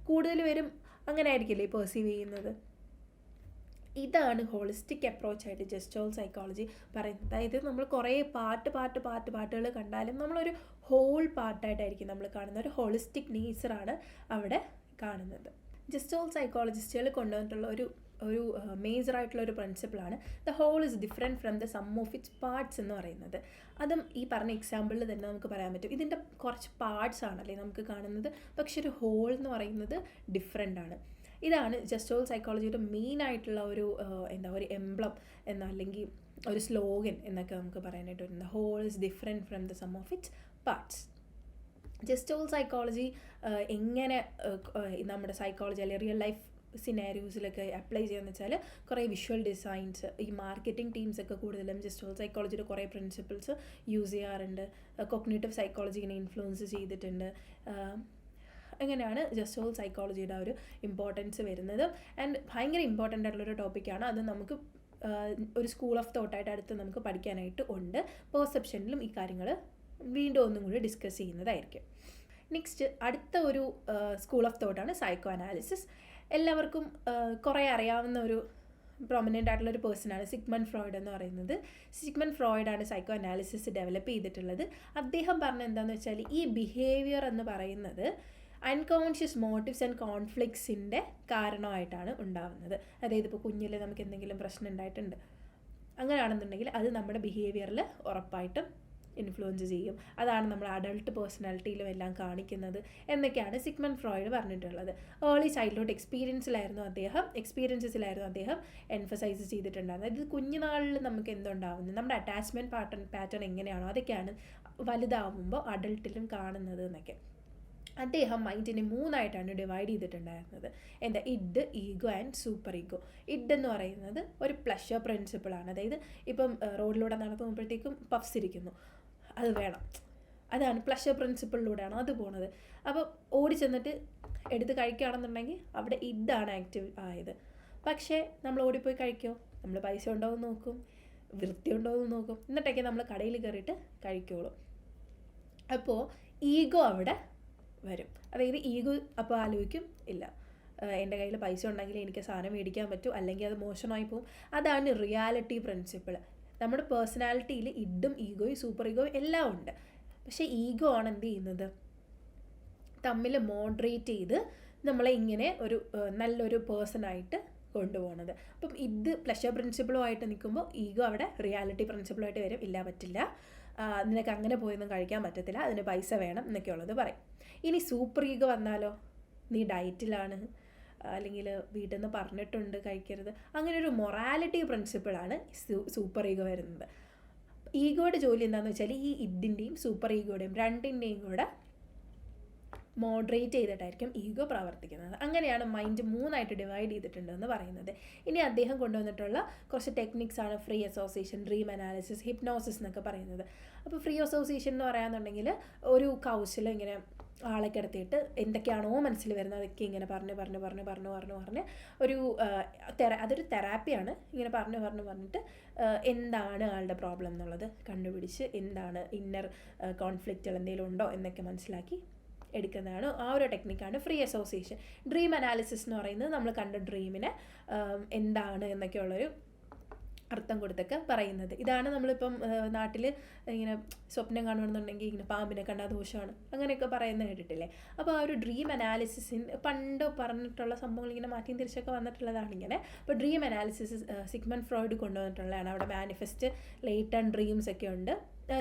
കൂടുതൽ പേരും അങ്ങനെ ആയിരിക്കില്ലേ പെർസീവ് ചെയ്യുന്നത്? ഇതാണ് ഹോളിസ്റ്റിക് അപ്രോച്ചായിട്ട് ജസ്റ്റോൾ സൈക്കോളജി പറയുന്നത്. അതായത് നമ്മൾ കുറേ പാട്ടുകൾ കണ്ടാലും നമ്മളൊരു ഹോൾ പാർട്ടായിട്ടായിരിക്കും നമ്മൾ കാണുന്നത്. ഒരു ഹോളിസ്റ്റിക് നേച്ചറാണ് അവിടെ കാണുന്നത്. ജസ്റ്റോൾ സൈക്കോളജിസ്റ്റുകൾ കൊണ്ടുവന്നിട്ടുള്ള ഒരു മേജറായിട്ടുള്ളൊരു പ്രിൻസിപ്പിളാണ് the whole is different from the sum of its parts എന്ന് പറയുന്നത്. അതും ഈ പറഞ്ഞ എക്സാമ്പിളിൽ തന്നെ നമുക്ക് പറയാൻ പറ്റും. ഇതിൻ്റെ കുറച്ച് പാർട്സ് ആണല്ലേ നമുക്ക് കാണുന്നത്, പക്ഷെ ഒരു ഹോൾ എന്ന് പറയുന്നത് ഡിഫറെൻ്റ് ആണ്. ഇതാണ് ജസ്റ്റോൾ സൈക്കോളജിയുടെ മെയിൻ ആയിട്ടുള്ള ഒരു ഒരു എംബ്ലം അല്ലെങ്കിൽ ഒരു സ്ലോഗൻ എന്നൊക്കെ നമുക്ക് പറയാനായിട്ട് വരുന്നത്. Whole is different from the sum of its parts. Gestalt psychology എങ്ങനെ നമ്മുടെ സൈക്കോളജി അല്ലെങ്കിൽ റിയൽ ലൈഫ് സിനാരിയോസിലൊക്കെ അപ്ലൈ ചെയ്യുകയെന്ന് വെച്ചാൽ കുറേ വിഷ്വൽ ഡിസൈൻസ്, ഈ മാർക്കറ്റിംഗ് ടീംസൊക്കെ കൂടുതലും ജസ്റ്റോൾ സൈക്കോളജിയുടെ കുറേ പ്രിൻസിപ്പിൾസ് യൂസ് ചെയ്യാറുണ്ട്. കൊഗ്നിറ്റീവ് സൈക്കോളജിനെ ഇൻഫ്ലുവൻസ് ചെയ്തിട്ടുണ്ട്. അങ്ങനെയാണ് ജസ്റ്റോൾ സൈക്കോളജിയുടെ ഒരു ഇമ്പോർട്ടൻസ് വരുന്നത്. ആൻഡ് ഭയങ്കര ഇമ്പോർട്ടൻ്റ് ആയിട്ടുള്ളൊരു ടോപ്പിക്കാണ്. അത് നമുക്ക് ഒരു സ്കൂൾ ഓഫ് തോട്ടായിട്ട് അടുത്ത് നമുക്ക് പഠിക്കാനായിട്ട് ഉണ്ട്. പെർസെപ്ഷനിലും ഈ കാര്യങ്ങൾ വീണ്ടും ഒന്നും കൂടി ഡിസ്കസ് ചെയ്യുന്നതായിരിക്കും. നെക്സ്റ്റ് അടുത്ത ഒരു സ്കൂൾ ഓഫ് തോട്ടാണ് സൈക്കോ അനാലിസിസ്. എല്ലാവർക്കും കുറേ അറിയാവുന്ന ഒരു പ്രൊമിനൻ്റ് ആയിട്ടുള്ളൊരു പേഴ്സണാണ് സിഗ്മണ്ട് ഫ്രോയിഡ് എന്ന് പറയുന്നത്. സിഗ്മണ്ട് ഫ്രോയിഡാണ് സൈക്കോ അനാലിസിസ് ഡെവലപ്പ് ചെയ്തിട്ടുള്ളത്. അദ്ദേഹം പറഞ്ഞത് എന്താണെന്ന് വെച്ചാൽ ഈ ബിഹേവിയർ എന്ന് പറയുന്നത് അൺകോൺഷ്യസ് മോട്ടീവ്സ് ആൻഡ് കോൺഫ്ലിക്ട്സിൻ്റെ കാരണമായിട്ടാണ് ഉണ്ടാകുന്നത്. അതായത് ഇപ്പോൾ കുഞ്ഞിൽ നമുക്ക് എന്തെങ്കിലും പ്രശ്നം ഉണ്ടായിട്ടുണ്ട്, അങ്ങനെയാണെന്നുണ്ടെങ്കിൽ അത് നമ്മുടെ ബിഹേവിയറിൽ ഉറപ്പായിട്ടും ഇൻഫ്ലുവൻസ് ചെയ്യും. അതാണ് നമ്മൾ അഡൾട്ട് പേഴ്സണാലിറ്റിയിലും എല്ലാം കാണിക്കുന്നത് എന്നൊക്കെയാണ് സിഗ്മണ്ട് ഫ്രോയിഡ് പറഞ്ഞിട്ടുള്ളത്. ഏർലി ചൈൽഡ്ഹുഡ് എക്സ്പീരിയൻസിലായിരുന്നു അദ്ദേഹം എംഫസൈസ് ചെയ്തിട്ടുണ്ടായിരുന്നത്. ഇത് കുഞ്ഞുനാളിൽ നമുക്ക് എന്തുണ്ടാവുന്നത്, നമ്മുടെ അറ്റാച്ച്മെൻറ്റ് പാറ്റേൺ എങ്ങനെയാണോ അതൊക്കെയാണ് വലുതാവുമ്പോൾ അഡൾട്ടിലും കാണുന്നത് എന്നൊക്കെ. അദ്ദേഹം മൈൻഡിനെ 3ആയിട്ടാണ് ഡിവൈഡ് ചെയ്തിട്ടുണ്ടായിരുന്നത്. എന്താ, id, ego and super ego. Id എന്ന് പറയുന്നത് ഒരു പ്ലഷർ പ്രിൻസിപ്പിളാണ്. അതായത് ഇപ്പം റോഡിലൂടെ നടക്കുമ്പോഴത്തേക്കും പഫ്സ് ഇരിക്കുന്നു, അത് വേണം, അതാണ് പ്ലഷർ പ്രിൻസിപ്പിളിലൂടെയാണ് അത് പോണത്. അപ്പോൾ ഓടി ചെന്നിട്ട് എടുത്ത് കഴിക്കുകയാണെന്നുണ്ടെങ്കിൽ അവിടെ ഇഡാണ് ആക്റ്റീവ് ആയത്. പക്ഷേ നമ്മൾ ഓടിപ്പോയി കഴിക്കുമോ, നമ്മൾ പൈസ ഉണ്ടോ എന്ന് നോക്കും, വൃത്തി ഉണ്ടോ എന്ന് നോക്കും, എന്നിട്ടൊക്കെ നമ്മൾ കടയിൽ കയറിയിട്ട് കഴിക്കുള്ളൂ. അപ്പോൾ ഈഗോ അവിടെ വരും. അതായത് ഈഗോ അപ്പോൾ ആലോചിക്കും, ഇല്ല എൻ്റെ കയ്യിൽ പൈസ ഉണ്ടെങ്കിൽ എനിക്ക് സാധനം മേടിക്കാൻ പറ്റും, അല്ലെങ്കിൽ അത് മോശമായി പോകും. അതാണ് റിയാലിറ്റി പ്രിൻസിപ്പിൾ. നമ്മുടെ പേഴ്സണാലിറ്റിയിൽ ഇഡും ഈഗോയും സൂപ്പർ ഈഗോയും എല്ലാം ഉണ്ട്. പക്ഷേ ഈഗോ ആണ് എന്ത് ചെയ്യുന്നത്, തമ്മിൽ മോഡറേറ്റ് ചെയ്ത് നമ്മളെ ഇങ്ങനെ ഒരു നല്ലൊരു പേഴ്സണായിട്ട് കൊണ്ടുപോകുന്നത്. അപ്പം ഇത് പ്ലഷർ പ്രിൻസിപ്പിളുമായിട്ട് നിൽക്കുമ്പോൾ ഈഗോ അവിടെ റിയാലിറ്റി പ്രിൻസിപ്പിളുമായിട്ട് വരും. ഇല്ല, പറ്റില്ല, നിനക്ക് അങ്ങനെ പോയൊന്നും കഴിക്കാൻ പറ്റത്തില്ല, അതിന് പൈസ വേണം എന്നൊക്കെയുള്ളത് പറയും. ഇനി സൂപ്പർ ഈഗോ വന്നാലോ, നീ ഡയറ്റിലാണ്, അല്ലെങ്കിൽ വീട്ടിൽ നിന്ന് പറഞ്ഞിട്ടുണ്ട് കഴിക്കരുത്, അങ്ങനെ ഒരു മൊറാലിറ്റി പ്രിൻസിപ്പിളാണ് സൂപ്പർ ഈഗോ വരുന്നത്. ഈഗോയുടെ ജോലി എന്താണെന്ന് വെച്ചാൽ ഈ ഇഡിൻ്റെയും സൂപ്പർ ഈഗോയുടെയും രണ്ടിൻ്റെയും കൂടെ മോഡറേറ്റ് ചെയ്തിട്ടായിരിക്കും ഈഗോ പ്രവർത്തിക്കുന്നത്. അങ്ങനെയാണ് മൈൻഡ് 3ആയിട്ട് ഡിവൈഡ് ചെയ്തിട്ടുണ്ടെന്ന് പറയുന്നത്. ഇനി അദ്ദേഹം കൊണ്ടുവന്നിട്ടുള്ള കുറച്ച് ടെക്നിക്സാണ് free association, dream analysis, hypnosis എന്നൊക്കെ പറയുന്നത്. അപ്പോൾ ഫ്രീ അസോസിയേഷൻ എന്ന് പറയാന്നുണ്ടെങ്കിൽ ഒരു കൗച്ചിൽ ഇങ്ങനെ ആളെ കിടത്തിയിട്ട് എന്തൊക്കെയാണോ മനസ്സിൽ വരുന്നത് അതൊക്കെ ഇങ്ങനെ പറഞ്ഞ് ഒരു അതൊരു തെറാപ്പിയാണ്. ഇങ്ങനെ പറഞ്ഞിട്ട് എന്താണ് ആളുടെ പ്രോബ്ലം എന്നുള്ളത് കണ്ടുപിടിച്ച് എന്താണ് ഇന്നർ കോൺഫ്ലിക്റ്റുകൾ എന്തെങ്കിലും ഉണ്ടോ എന്നൊക്കെ മനസ്സിലാക്കി എടുക്കുന്നതാണ്. ആ ഒരു ടെക്നിക്കാണ് ഫ്രീ അസോസിയേഷൻ. ഡ്രീം അനാലിസിസ് എന്ന് പറയുന്നത് നമ്മൾ കണ്ട ഡ്രീമിനെ എന്താണ് എന്നൊക്കെയുള്ളൊരു അർത്ഥം കൊടുത്തൊക്കെ പറയുന്നത്. ഇതാണ് നമ്മളിപ്പം നാട്ടിൽ ഇങ്ങനെ സ്വപ്നം കാണുമെന്നുണ്ടെങ്കിൽ ഇങ്ങനെ പാമ്പിനെ കണ്ടാൽ ദോഷമാണ് അങ്ങനെയൊക്കെ പറയുന്നത് കേട്ടിട്ടില്ലേ. അപ്പോൾ ആ ഒരു ഡ്രീം അനാലിസിസിന് പണ്ട് പറഞ്ഞിട്ടുള്ള സംഭവങ്ങൾ ഇങ്ങനെ മാറ്റിയും തിരിച്ചൊക്കെ വന്നിട്ടുള്ളതാണ് ഇങ്ങനെ. അപ്പോൾ ഡ്രീം അനാലിസിസ് സിഗ്മണ്ട് ഫ്രോയിഡ് കൊണ്ടുവന്നിട്ടുള്ളതാണ്. അവിടെ മാനിഫെസ്റ്റ്, ലേറ്റന്റ് ഡ്രീംസ് ഒക്കെ ഉണ്ട്.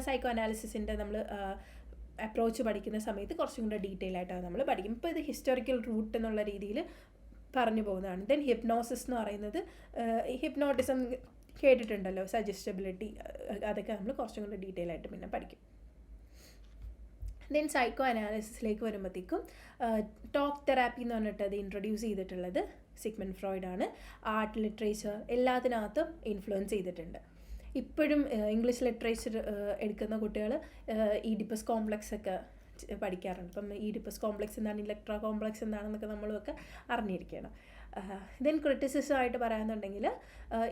സൈക്കോ അനാലിസിസിൻ്റെ നമ്മൾ അപ്രോച്ച് പഠിക്കുന്ന സമയത്ത് കുറച്ചും കൂടെ ഡീറ്റെയിൽ ആയിട്ടാണ് നമ്മൾ പഠിക്കും. ഇപ്പോൾ ഇത് ഹിസ്റ്റോറിക്കൽ റൂട്ട് എന്നുള്ള രീതിയിൽ പറഞ്ഞു പോകുന്നതാണ്. ദെൻ ഹിപ്നോസിസ് എന്ന് പറയുന്നത് ഹിപ്നോട്ടിസം കേട്ടിട്ടുണ്ടല്ലോ, സജസ്റ്റബിലിറ്റി, അതൊക്കെ നമ്മൾ കുറച്ചും കൂടെ ഡീറ്റെയിൽ ആയിട്ട് പിന്നെ പഠിക്കും. ദെൻ സൈക്കോ അനാലിസിസിലേക്ക് വരുമ്പോഴത്തേക്കും ടോക്ക് തെറാപ്പി എന്ന് പറഞ്ഞിട്ട് അത് ഇൻട്രൊഡ്യൂസ് ചെയ്തിട്ടുള്ളത് സിഗ്മണ്ട് ഫ്രോയിഡാണ്. ആർട്ട്, ലിറ്ററേച്ചർ എല്ലാത്തിനകത്തും ഇൻഫ്ലുവൻസ് ചെയ്തിട്ടുണ്ട്. ഇപ്പോഴും ഇംഗ്ലീഷ് ലിറ്ററേച്ചർ എടുക്കുന്ന കുട്ടികൾ ഈഡിപ്പസ് കോംപ്ലക്സ് ഒക്കെ പഠിക്കാറുണ്ട്. അപ്പം ഈഡിപ്പസ് കോംപ്ലക്സ് എന്താണ്, ഇലക്ട്ര കോംപ്ലക്സ് എന്താണെന്നൊക്കെ നമ്മളൊക്കെ അറിഞ്ഞിരിക്കണം. ദെൻ ക്രിറ്റിസിസം ആയിട്ട് പറയാമെന്നുണ്ടെങ്കിൽ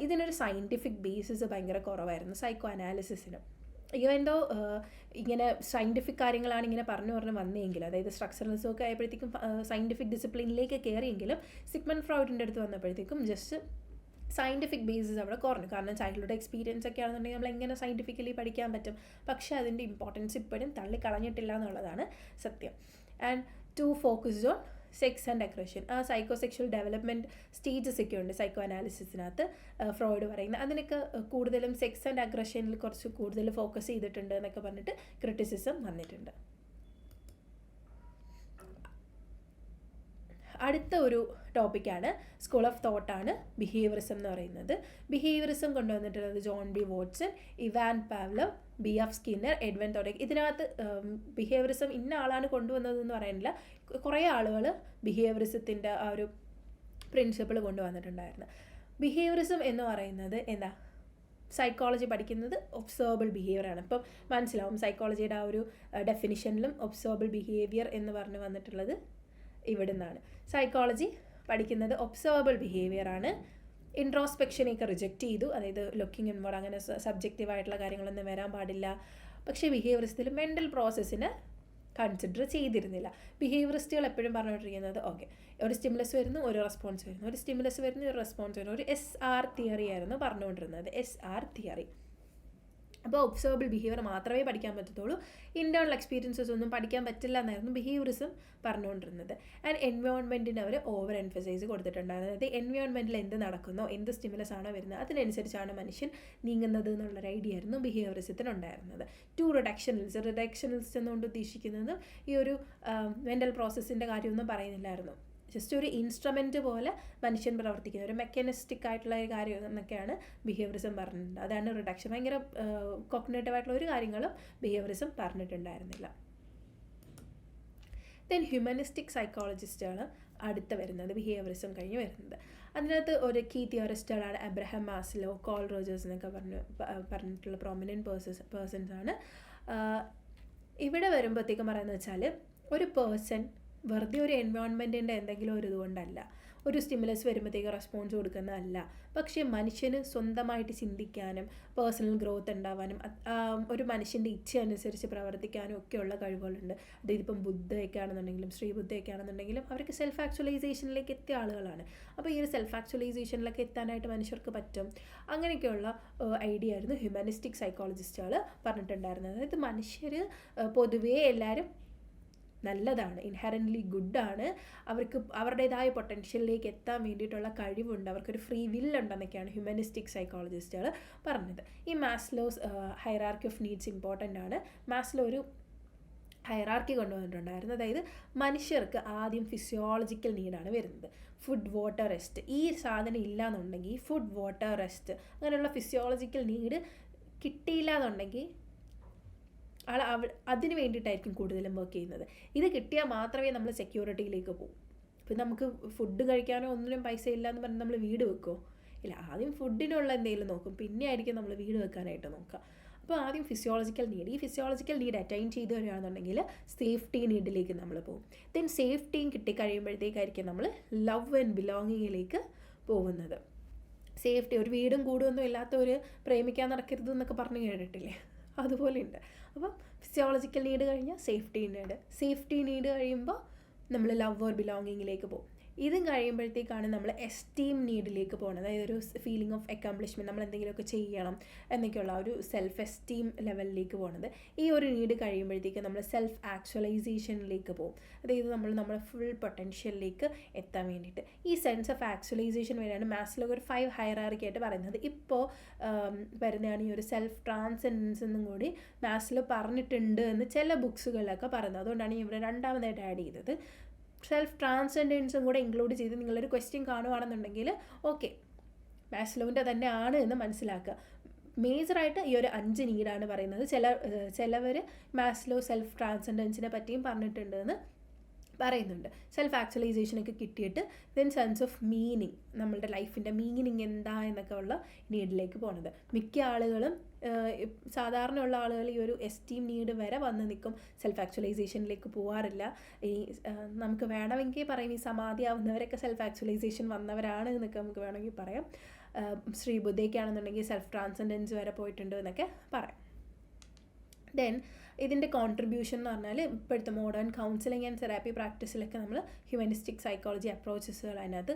ഇതിനൊരു സയൻറ്റിഫിക് ബേസിസ് ഭയങ്കര കുറവായിരുന്നു സൈക്കോ അനാലിസിസിന്. ഈവൻ ഇങ്ങനെ സയൻറ്റിഫിക് കാര്യങ്ങളാണ് ഇങ്ങനെ പറഞ്ഞു വന്നെങ്കിലും, അതായത് സ്ട്രക്ചറലിസം ഒക്കെ ആയപ്പോഴത്തേക്കും സയൻറ്റിഫിക് ഡിസിപ്ലിനിലേക്ക് കയറിയെങ്കിലും സിഗ്മണ്ട് ഫ്രോയിഡിൻ്റെ അടുത്ത് വന്നപ്പോഴത്തേക്കും ജസ്റ്റ് സയൻറ്റിഫിക് ബേസിസ് അവിടെ കുറഞ്ഞു. കാരണം ചൈൽഡ്ഹുഡ് എക്സ്പീരിയൻസ് ഒക്കെ ആണെന്നുണ്ടെങ്കിൽ നമ്മൾ എങ്ങനെ സയൻറ്റിഫിക്കലി പഠിക്കാൻ പറ്റും, പക്ഷേ അതിൻ്റെ ഇമ്പോർട്ടൻസ് ഇപ്പോഴും തള്ളിക്കളഞ്ഞിട്ടില്ല എന്നുള്ളതാണ് സത്യം. And to focused on sex and aggression. ആ സൈക്കോ സെക്ഷൽ ഡെവലപ്മെൻറ്റ് സ്റ്റേജസ് ഒക്കെ ഉണ്ട് സൈക്കോ അനാലിസിസിനകത്ത് ഫ്രോയിഡ് പറയുന്നത്. അതിനൊക്കെ കൂടുതലും സെക്സ് ആൻഡ് അഗ്രഷനിൽ കുറച്ച് കൂടുതൽ ഫോക്കസ് ചെയ്തിട്ടുണ്ട് എന്നൊക്കെ പറഞ്ഞിട്ട് ക്രിറ്റിസിസം വന്നിട്ടുണ്ട്. അടുത്ത ഒരു ടോപ്പിക്കാണ് സ്കൂൾ ഓഫ് തോട്ടാണ് ബിഹേവിയറിസം എന്ന് പറയുന്നത്. ബിഹേവിയറിസം കൊണ്ടുവന്നിട്ടുള്ളത് John B Watson, Ivan Pavlov, B F Skinner, Edwin തോഡക്. ഇതിനകത്ത് ബിഹേവിയറിസം ഇന്ന ആളാണ് കൊണ്ടുവന്നതെന്ന് പറയാനില്ല, കുറേ ആളുകൾ ബിഹേവിയറിസത്തിൻ്റെ ആ ഒരു പ്രിൻസിപ്പിൾ കൊണ്ടുവന്നിട്ടുണ്ടായിരുന്നു. ബിഹേവിയറിസം എന്ന് പറയുന്നത് എന്താ, സൈക്കോളജി പഠിക്കുന്നത് ഒബ്സർവബിൾ ബിഹേവിയറാണ്. ഇപ്പം മനസ്സിലാവും സൈക്കോളജിയുടെ ആ ഒരു ഡെഫിനിഷനിലും ഒബ്സർവബിൾ ബിഹേവിയർ എന്ന് പറഞ്ഞ് വന്നിട്ടുള്ളത് ഇവിടെ നിന്നാണ്. സൈക്കോളജി പഠിക്കുന്നത് ഒബ്സർവബിൾ ബിഹേവിയറാണ്. ഇൻട്രോസ്പെക്ഷനെയൊക്കെ റിജക്റ്റ് ചെയ്തു, അതായത് ലുക്കിംഗ് ഇൻവേർഡ് അങ്ങനെ സബ്ജക്റ്റീവായിട്ടുള്ള കാര്യങ്ങളൊന്നും വരാൻ പാടില്ല. പക്ഷേ ബിഹേവിയറിസ്റ്റിൽ മെൻ്റൽ പ്രോസസ്സിന് കൺസിഡർ ചെയ്തിരുന്നില്ല. ബിഹേവിയറിസ്റ്റുകൾ എപ്പോഴും പറഞ്ഞുകൊണ്ടിരിക്കുന്നത് ഓക്കെ, ഒരു സ്റ്റിമുലസ് വരുന്നു, ഒരു റെസ്പോൺസ് വരുന്നു, ഒരു സ്റ്റിമുലസ് വരുന്നു, ഒരു റെസ്പോൺസ് വരുന്നു, ഒരു SR തിയറി ആയിരുന്നു പറഞ്ഞുകൊണ്ടിരുന്നത്, SR തിയറി. അപ്പോൾ ഒബ്സർവബിൾ ബിഹേവിയർ മാത്രമേ പഠിക്കാൻ പറ്റത്തുള്ളൂ, ഇൻറ്റേർണൽ എക്സ്പീരിയൻസസ് ഒന്നും പഠിക്കാൻ പറ്റില്ല എന്നായിരുന്നു ബിഹേവിയറിസം പറഞ്ഞുകൊണ്ടിരുന്നത്. ആൻഡ് എൻവയോൺമെൻറ്റിന് അവർ ഓവർ എംഫസൈസ് കൊടുത്തിട്ടുണ്ടായിരുന്നു. അതായത് എൻവയോൺമെൻറ്റിൽ എന്ത് നടക്കുന്നോ, എന്ത് സ്റ്റിമുലസ് ആണോ വരുന്നത്, അതിനനുസരിച്ചാണ് മനുഷ്യൻ നീങ്ങുന്നത് എന്നുള്ളൊരു ഐഡിയ ആയിരുന്നു ബിഹേവിയറിസത്തിനുണ്ടായിരുന്നത്. റിഡക്ഷണലിസ്റ്റ് എന്നുകൊണ്ട് ഉദ്ദേശിക്കുന്നത് ഈ ഒരു മെൻ്റൽ പ്രോസസ്സിൻ്റെ കാര്യമൊന്നും പറയുന്നില്ലായിരുന്നു. ജസ്റ്റ് ഒരു ഇൻസ്ട്രുമെൻറ്റ് പോലെ മനുഷ്യൻ പ്രവർത്തിക്കുന്ന ഒരു മെക്കാനിസ്റ്റിക് ആയിട്ടുള്ള ഒരു കാര്യം എന്നൊക്കെയാണ് ബിഹേവിയറിസം പറഞ്ഞിട്ടുണ്ട്. അതാണ് റിഡക്ഷൻ. ഭയങ്കര കോഗ്നിറ്റീവ് ആയിട്ടുള്ള ഒരു കാര്യങ്ങളും ബിഹേവിയറിസം പറഞ്ഞിട്ടുണ്ടായിരുന്നില്ല. ദെൻ ഹ്യൂമനിസ്റ്റിക് സൈക്കോളജിസ്റ്റാണ് അടുത്ത് വരുന്നത്, ബിഹേവിയറിസം കഴിഞ്ഞ് വരുന്നത്. അതിനകത്ത് ഒരു കീ തിയറിസ്റ്റുകളാണ് അബ്രഹാം മാസ്ലോ, കോൾ റോജേഴ്സ് എന്നൊക്കെ പറഞ്ഞിട്ടുള്ള പ്രോമിനൻറ്റ് പേഴ്സൺസ് ആണ്. ഇവിടെ വരുമ്പോഴത്തേക്കും പറയുന്നത് വെച്ചാൽ ഒരു പേഴ്സൺ വെറുതെ ഒരു എൻവയോൺമെൻറ്റിൻ്റെ എന്തെങ്കിലും ഒരു ഇതുകൊണ്ടല്ല, ഒരു സ്റ്റിമുലസ് വരുമ്പോഴത്തേക്ക് റെസ്പോൺസ് കൊടുക്കുന്നതല്ല, പക്ഷേ മനുഷ്യന് സ്വന്തമായിട്ട് ചിന്തിക്കാനും പേഴ്സണൽ ഗ്രോത്ത് ഉണ്ടാവാനും ഒരു മനുഷ്യൻ്റെ ഇച്ഛ അനുസരിച്ച് പ്രവർത്തിക്കാനും ഒക്കെയുള്ള കഴിവുകളുണ്ട്. അതായത് ഇപ്പം ബുദ്ധയൊക്കെ ആണെന്നുണ്ടെങ്കിലും ശ്രീ ബുദ്ധയൊക്കെ ആണെന്നുണ്ടെങ്കിലും അവർക്ക് സെൽഫ് ആക്ച്വലൈസേഷനിലേക്ക് എത്തിയ ആളുകളാണ്. അപ്പോൾ ഈ ഒരു സെൽഫ് ആക്ച്വലൈസേഷനിലൊക്കെ എത്താനായിട്ട് മനുഷ്യർക്ക് പറ്റും. അങ്ങനെയൊക്കെയുള്ള ഐഡിയ ആയിരുന്നു ഹ്യൂമനിസ്റ്റിക് സൈക്കോളജിസ്റ്റുകൾ പറഞ്ഞിട്ടുണ്ടായിരുന്നത്. അതായത് മനുഷ്യർ പൊതുവേ എല്ലാവരും നല്ലതാണ്, ഇൻഹെറൻ്റ്ലി ഗുഡാണ്, അവർക്ക് അവരുടേതായ പൊട്ടൻഷ്യലിലേക്ക് എത്താൻ വേണ്ടിയിട്ടുള്ള കഴിവുണ്ട്, അവർക്കൊരു ഫ്രീ വില്ലുണ്ടെന്നൊക്കെയാണ് ഹ്യൂമനിസ്റ്റിക് സൈക്കോളജിസ്റ്റുകൾ പറഞ്ഞത്. ഈ Maslow's hierarchy of needs important ആണ്. മാസ്ലോ ഒരു ഹൈറാർക്കി കൊണ്ടുവന്നിട്ടുണ്ടായിരുന്നു. അതായത് മനുഷ്യർക്ക് ആദ്യം ഫിസിയോളജിക്കൽ നീഡാണ് വരുന്നത്, ഫുഡ്, വാട്ടർ, റെസ്റ്റ്. ഈ സാധനം ഇല്ലയെന്നുണ്ടെങ്കിൽ ഫുഡ്, വാട്ടർ, റെസ്റ്റ് അങ്ങനെയുള്ള ഫിസിയോളജിക്കൽ നീഡ് കിട്ടിയില്ല എന്നുണ്ടെങ്കിൽ അതിന് വേണ്ടിയിട്ടായിരിക്കും കൂടുതലും വർക്ക് ചെയ്യുന്നത്. ഇത് കിട്ടിയാൽ മാത്രമേ നമ്മൾ സെക്യൂരിറ്റിയിലേക്ക് പോകും. ഇപ്പം നമുക്ക് ഫുഡ് കഴിക്കാനോ ഒന്നിനും പൈസ ഇല്ല എന്ന് പറഞ്ഞ് നമ്മൾ വീട് വെക്കുമോ? ഇല്ല, ആദ്യം ഫുഡിനുള്ള എന്തെങ്കിലും നോക്കും, പിന്നെ ആയിരിക്കും നമ്മൾ വീട് വെക്കാനായിട്ട് നോക്കുക. അപ്പോൾ ആദ്യം ഫിസിയോളജിക്കൽ നീഡ്, ഈ ഫിസിയോളജിക്കൽ നീഡ് അറ്റൈൻ ചെയ്ത് വരികയാണെന്നുണ്ടെങ്കിൽ സേഫ്റ്റി നീഡിലേക്ക് നമ്മൾ പോകും. ദെൻ സേഫ്റ്റിയും കിട്ടിക്കഴിയുമ്പോഴത്തേക്കായിരിക്കും നമ്മൾ ലവ് ആൻഡ് ബിലോങ്ങിങ്ങിലേക്ക് പോകുന്നത്. സേഫ്റ്റി, ഒരു വീടും കൂടുമൊന്നും ഇല്ലാത്തവർ പ്രേമിക്കാൻ നടക്കരുത് എന്നൊക്കെ പറഞ്ഞ് കേട്ടിട്ടില്ലേ, അതുപോലെ ഉണ്ട്. അപ്പം ഫിസിയോളജിക്കൽ നീഡ് കഴിഞ്ഞാൽ സേഫ്റ്റി നീഡ് കഴിയുമ്പോൾ നമ്മൾ ലവ് ഓർ ബിലോങ്ങിങ്ങിലേക്ക് പോകും. ഇതും കഴിയുമ്പോഴത്തേക്കാണ് നമ്മൾ എസ്റ്റീം നീഡിലേക്ക് പോകുന്നത്. അതായത് ഒരു ഫീലിംഗ് ഓഫ് അക്കംപ്ലിഷ്മെൻറ്റ്, നമ്മൾ എന്തെങ്കിലുമൊക്കെ ചെയ്യണം എന്നൊക്കെയുള്ള ഒരു സെൽഫ് എസ്റ്റീം ലെവലിലേക്ക് പോകുന്നത്. ഈ ഒരു നീഡ് കഴിയുമ്പോഴത്തേക്ക് നമ്മൾ സെൽഫ് ആക്ച്വലൈസേഷനിലേക്ക് പോകും. അതായത് നമ്മുടെ ഫുൾ പൊട്ടൻഷ്യലിലേക്ക് എത്താൻ വേണ്ടിയിട്ട്. ഈ സെൻസ് ഓഫ് ആക്ച്വലൈസേഷൻ വരെയാണ് മാസ്ലോ ഒരു 5 ഹൈറാർക്കി ആയിട്ട് പറയുന്നത്. ഇപ്പോൾ വരുന്നതാണ് ഈ ഒരു സെൽഫ് ട്രാൻസെൻഡൻസ് എന്നും കൂടി മാസ്ലോ പറഞ്ഞിട്ടുണ്ട് എന്ന് ചില ബുക്സുകളിലൊക്കെ പറയുന്നത്. അതുകൊണ്ടാണ് ഇവിടെ രണ്ടാമതായിട്ട് ആഡ് ചെയ്തത്. സെൽഫ് ട്രാൻസെൻഡൻസും കൂടെ ഇൻക്ലൂഡ് ചെയ്ത് നിങ്ങളൊരു ക്വസ്റ്റ്യൻ കാണുകയാണെന്നുണ്ടെങ്കിൽ ഓക്കെ, മാസ്ലോവിൻ്റെ തന്നെ ആണ് എന്ന് മനസ്സിലാക്കുക. മേജറായിട്ട് ഈ ഒരു 5 നീഡാണ് പറയുന്നത്. ചിലവർ മാസ്ലോ സെൽഫ് ട്രാൻസെൻഡൻസിനെ പറ്റിയും പറഞ്ഞിട്ടുണ്ടെന്ന് പറയുന്നുണ്ട്. സെൽഫ് ആക്ച്വലൈസേഷനൊക്കെ കിട്ടിയിട്ട് ദെൻ സെൻസ് ഓഫ് മീനിങ്, നമ്മളുടെ ലൈഫിൻ്റെ മീനിങ് എന്താ എന്നൊക്കെ ഉള്ള നീഡിലേക്ക് പോകുന്നത്. മിക്ക ആളുകളും സാധാരണയുള്ള ആളുകൾ ഈ ഒരു എസ്റ്റീം നീഡ് വരെ വന്ന് നിൽക്കും, സെൽഫ് ആക്ച്വലൈസേഷനിലേക്ക് പോകാറില്ല. ഈ നമുക്ക് വേണമെങ്കിൽ പറയും ഈ സമാധി ആവുന്നവരൊക്കെ സെൽഫ് ആക്ച്വലൈസേഷൻ വന്നവരാണ് എന്നൊക്കെ നമുക്ക് വേണമെങ്കിൽ പറയാം. ശ്രീ ബുദ്ധയ്ക്കാണെന്നുണ്ടെങ്കിൽ സെൽഫ് ട്രാൻസെൻഡൻസ് വരെ പോയിട്ടുണ്ട് എന്നൊക്കെ പറയാം. ദെൻ ഇതിൻ്റെ കോൺട്രിബ്യൂഷൻ എന്ന് പറഞ്ഞാൽ ഇപ്പോഴത്തെ മോഡേൺ കൗൺസിലിംഗ് ആൻഡ് തെറാപ്പി പ്രാക്ടീസിലൊക്കെ നമ്മൾ ഹ്യൂമനിസ്റ്റിക് സൈക്കോളജി അപ്രോച്ചസുകൾ അതിനകത്ത്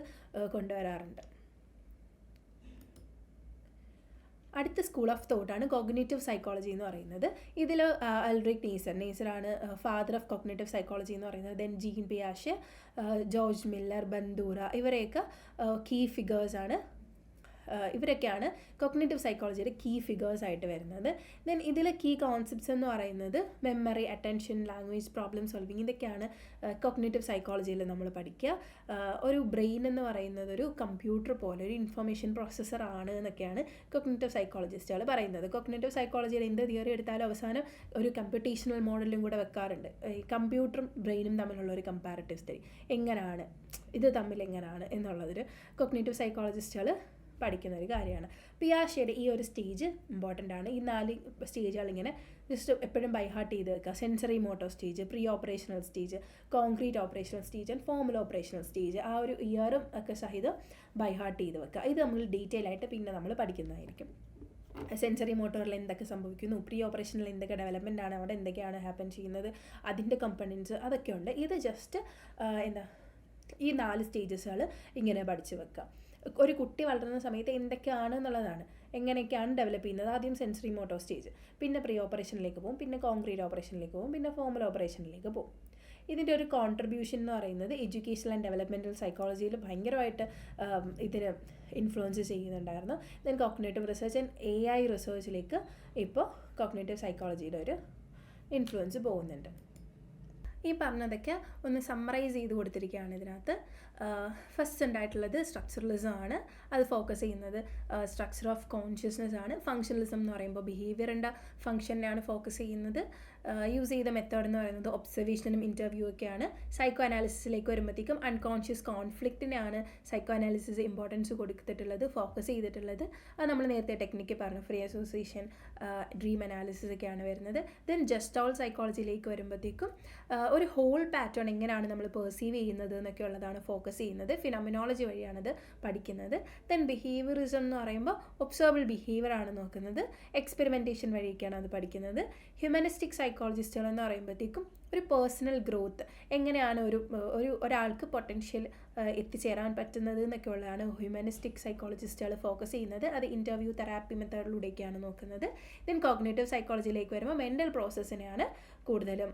കൊണ്ടുവരാറുണ്ട്. അടുത്ത സ്കൂൾ ഓഫ് തോട്ടാണ് കോഗ്നിറ്റീവ് സൈക്കോളജി എന്ന് പറയുന്നത്. ഇതിൽ അൽറിക് നേസറാണ് ഫാദർ ഓഫ് കോഗ്നിറ്റീവ് സൈക്കോളജി എന്ന് പറയുന്നത്. ദെൻ ജീൻ പിയാഷെ, ജോർജ് മില്ലർ, ബന്ദൂറ, ഇവരെയൊക്കെ കീ ഫിഗേഴ്സാണ് ഇവരൊക്കെയാണ് കൊഗ്നിറ്റീവ് സൈക്കോളജിയുടെ കീ ഫിഗേഴ്സ് ആയിട്ട് വരുന്നത്. ദെൻ ഇതിലെ കീ കോൺസെപ്റ്റ്സ് എന്ന് പറയുന്നത് memory, attention, language, problem solving, ഇതൊക്കെയാണ് കൊഗ്നിറ്റീവ് സൈക്കോളജിയിൽ നമ്മൾ പഠിക്കുക. ഒരു ബ്രെയിൻ എന്ന് പറയുന്നത് ഒരു കമ്പ്യൂട്ടർ പോലെ ഒരു ഇൻഫർമേഷൻ പ്രോസസ്സർ ആണ് എന്നൊക്കെയാണ് കൊഗ്നിറ്റീവ് സൈക്കോളജിസ്റ്റുകൾ പറയുന്നത്. കൊഗ്നിറ്റീവ് സൈക്കോളജിയിൽ എന്ത് തിയറി എടുത്താലും അവസാനം ഒരു കമ്പ്യൂട്ടേഷണൽ മോഡലും കൂടെ വെക്കാറുണ്ട്. ഈ കമ്പ്യൂട്ടറും ബ്രെയിനും തമ്മിലുള്ള ഒരു കമ്പാരിറ്റീവ് സ്റ്റഡി എങ്ങനെയാണ് ഇത് തമ്മിൽ എങ്ങനെയാണ് എന്നുള്ളതൊരു കൊഗ്നിറ്റീവ് സൈക്കോളജിസ്റ്റുകൾ പഠിക്കുന്ന ഒരു കാര്യമാണ്. പിയാഷെയുടെ ഈ ഒരു സ്റ്റേജ് ഇമ്പോർട്ടൻ്റ് ആണ്. ഈ 4 സ്റ്റേജുകൾ ഇങ്ങനെ ജസ്റ്റ് എപ്പോഴും ബൈ ഹാർട്ട് ചെയ്ത് വെക്കുക. Sensory motor stage, pre operational stage, concrete operational stage and formal operational stage, ആ ഒരു ഇയറും ഒക്കെ സഹിതം ബൈ ഹാർട്ട് ചെയ്ത് വെക്കുക. ഇത് നമ്മൾ ഡീറ്റെയിൽ ആയിട്ട് പിന്നെ നമ്മൾ പഠിക്കുന്നതായിരിക്കും. സെൻസറി മോട്ടോറിൽ എന്തൊക്കെ സംഭവിക്കുന്നു, പ്രീ ഓപ്പറേഷനിൽ എന്തൊക്കെ ഡെവലപ്മെൻ്റ് ആണ്, അവിടെ എന്തൊക്കെയാണ് ഹാപ്പൻ ചെയ്യുന്നത്, അതിൻ്റെ കമ്പണൻസ് അതൊക്കെ ഉണ്ട്. ഇത് ജസ്റ്റ് ഈ 4 സ്റ്റേജസുകൾ ഇങ്ങനെ പഠിച്ച് വെക്കുക. ഒരു കുട്ടി വളരുന്ന സമയത്ത് എന്തൊക്കെയാണ് എന്നുള്ളതാണ്, എങ്ങനെയൊക്കെയാണ് ഡെവലപ്പ് ചെയ്യുന്നത്. ആദ്യം സെൻസറി മോട്ടോർ സ്റ്റേജ്, പിന്നെ പ്രീ ഓപ്പറേഷനിലേക്ക് പോകും, പിന്നെ കോൺക്രീറ്റ് ഓപ്പറേഷനിലേക്ക് പോകും, പിന്നെ ഫോമൽ ഓപ്പറേഷനിലേക്ക് പോകും. ഇതിൻ്റെ ഒരു കോൺട്രിബ്യൂഷൻ എന്ന് പറയുന്നത് എഡ്യൂക്കേഷണൽ ആൻഡ് ഡെവലപ്മെൻറ്റൽ സൈക്കോളജിയിൽ ഭയങ്കരമായിട്ട് ഇതിന് ഇൻഫ്ലുവൻസ് ചെയ്യുന്നുണ്ടായിരുന്നു. Then cognitive research and AI റിസർച്ചിലേക്ക് ഇപ്പോൾ കോഗ്നിറ്റീവ് സൈക്കോളജിയുടെ ഒരു ഇൻഫ്ലുവൻസ് പോകുന്നുണ്ട്. ഈ പറഞ്ഞതൊക്കെ ഒന്ന് സമ്മറൈസ് ചെയ്ത് കൊടുത്തിരിക്കുകയാണ് ഇതിനകത്ത്. ഫസ്റ്റ് ഉണ്ടായിട്ടുള്ളത് സ്ട്രക്ചറലിസം ആണ്. അത് ഫോക്കസ് ചെയ്യുന്നത് സ്ട്രക്ചർ ഓഫ് കോൺഷ്യസ്നെസ് ആണ്. ഫങ്ഷണലിസം എന്ന് പറയുമ്പോൾ ബിഹേവിയറിൻ്റെ ഫങ്ഷനെയാണ് ഫോക്കസ് ചെയ്യുന്നത്. യൂസ് ചെയ്ത മെത്തേഡ് എന്ന് പറയുന്നത് ഒബ്സർവേഷനും ഇൻ്റർവ്യൂ ഒക്കെയാണ്. സൈക്കോ അനാലിസിസിലേക്ക് വരുമ്പോഴത്തേക്കും അൺകോൺഷ്യസ് കോൺഫ്ലിക്റ്റിനാണ് സൈക്കോ അനാലിസിസ് ഇമ്പോർട്ടൻസ് കൊടുത്തിട്ടുള്ളത്, ഫോക്കസ് ചെയ്തിട്ടുള്ളത്. അത് നമ്മൾ നേരത്തെ ടെക്നിക്ക് പറഞ്ഞു, ഫ്രീ അസോസിയേഷൻ, ഡ്രീം അനാലിസിസ് ഒക്കെയാണ് വരുന്നത്. ദെൻ ജസ്റ്റോൾ സൈക്കോളജിയിലേക്ക് വരുമ്പോഴത്തേക്കും ഒരു ഹോൾ പാറ്റേൺ എങ്ങനെയാണ് നമ്മൾ പെർസീവ് ചെയ്യുന്നത് എന്നൊക്കെ ഉള്ളതാണ് ഫോക്കസ് ചെയ്യുന്നത്. ഫിനോമിനോളജി വഴിയാണത് പഠിക്കുന്നത്. ദെൻ ബിഹേവിയറിസം എന്ന് പറയുമ്പോൾ ഒബ്സർവബിൾ ബിഹേവിയർ ആണ് നോക്കുന്നത്. എക്സ്പെരിമെൻറ്റേഷൻ വഴിയൊക്കെയാണ് അത് പഠിക്കുന്നത്. ഹ്യൂമനിസ്റ്റിക് സൈക്കോളജിസ്റ്റുകൾ എന്ന് പറയുമ്പോഴത്തേക്കും ഒരു പേഴ്സണൽ ഗ്രോത്ത് എങ്ങനെയാണ് ഒരാൾക്ക് പൊട്ടൻഷ്യൽ എത്തിച്ചേരാൻ പറ്റുന്നത് എന്നൊക്കെ ഉള്ളതാണ് ഹ്യൂമനിസ്റ്റിക് സൈക്കോളജിസ്റ്റുകൾ ഫോക്കസ് ചെയ്യുന്നത്. അത് ഇൻ്റർവ്യൂ, തെറാപ്പി മെത്തേഡിലൂടെയൊക്കെയാണ് നോക്കുന്നത്. ദെൻ കോഗ്നിറ്റീവ് സൈക്കോളജിയിലേക്ക് വരുമ്പോൾ മെൻ്റൽ പ്രോസസ്സിനെയാണ് കൂടുതലും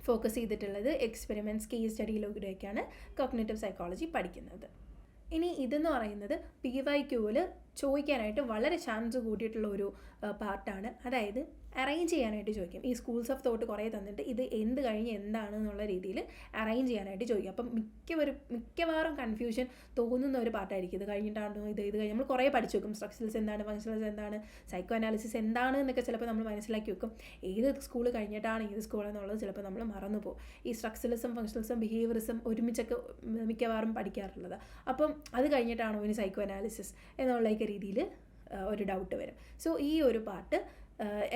ഫോക്കസ് ചെയ്തിട്ടുള്ളത്. എക്സ്പെരിമെൻറ്റ്സ്, കേസ് സ്റ്റഡിയിലൂടെയൊക്കെയാണ് കോഗ്നിറ്റീവ് സൈക്കോളജി പഠിക്കുന്നത്. ഇനി ഇതെന്ന് പറയുന്നത് PYQവിൽ ചോദിക്കാനായിട്ട് വളരെ ചാൻസ് കൂട്ടിയിട്ടുള്ള ഒരു പാർട്ടാണ്. അതായത് അറേഞ്ച് ചെയ്യാനായിട്ട് ചോദിക്കും. ഈ സ്കൂൾസ് ഓഫ് തോട്ട് കുറേ തന്നിട്ട് ഇത് എന്ത് കഴിഞ്ഞ് എന്താണ് എന്നുള്ള രീതിയിൽ അറേഞ്ച് ചെയ്യാനായിട്ട് ചോദിക്കും. അപ്പം മിക്കവാറും കൺഫ്യൂഷൻ തോന്നുന്ന ഒരു പാർട്ടായിരിക്കും. ഇത് കഴിഞ്ഞിട്ടാണോ ഇത് കഴിഞ്ഞ് നമ്മൾ കുറേ പഠിച്ചു വെക്കും. സ്ട്രക്ചറൽസ് എന്താണ്, ഫങ്ഷണൽസ് എന്താണ്, സൈക്കോ അനാലിസിസ് എന്താണ് എന്നൊക്കെ ചിലപ്പോൾ നമ്മൾ മനസ്സിലാക്കി വെക്കും. ഏത് സ്കൂൾ കഴിഞ്ഞിട്ടാണ് ഏത് സ്കൂളെന്നുള്ളത് ചിലപ്പോൾ നമ്മൾ മറന്നു പോകും. ഈ സ്ട്രക്ചറലിസം, ഫങ്ഷണലിസം, ബിഹേവിയറിസം ഒരുമിച്ചൊക്കെ മിക്കവാറും പഠിക്കാറുള്ളത്. അപ്പം അത് കഴിഞ്ഞിട്ടാണോ ഇനി സൈക്കോ അനാലിസിസ് എന്നുള്ള രീതിയിൽ ഒരു ഡൗട്ട് വരും. സോ ഈ ഒരു പാർട്ട്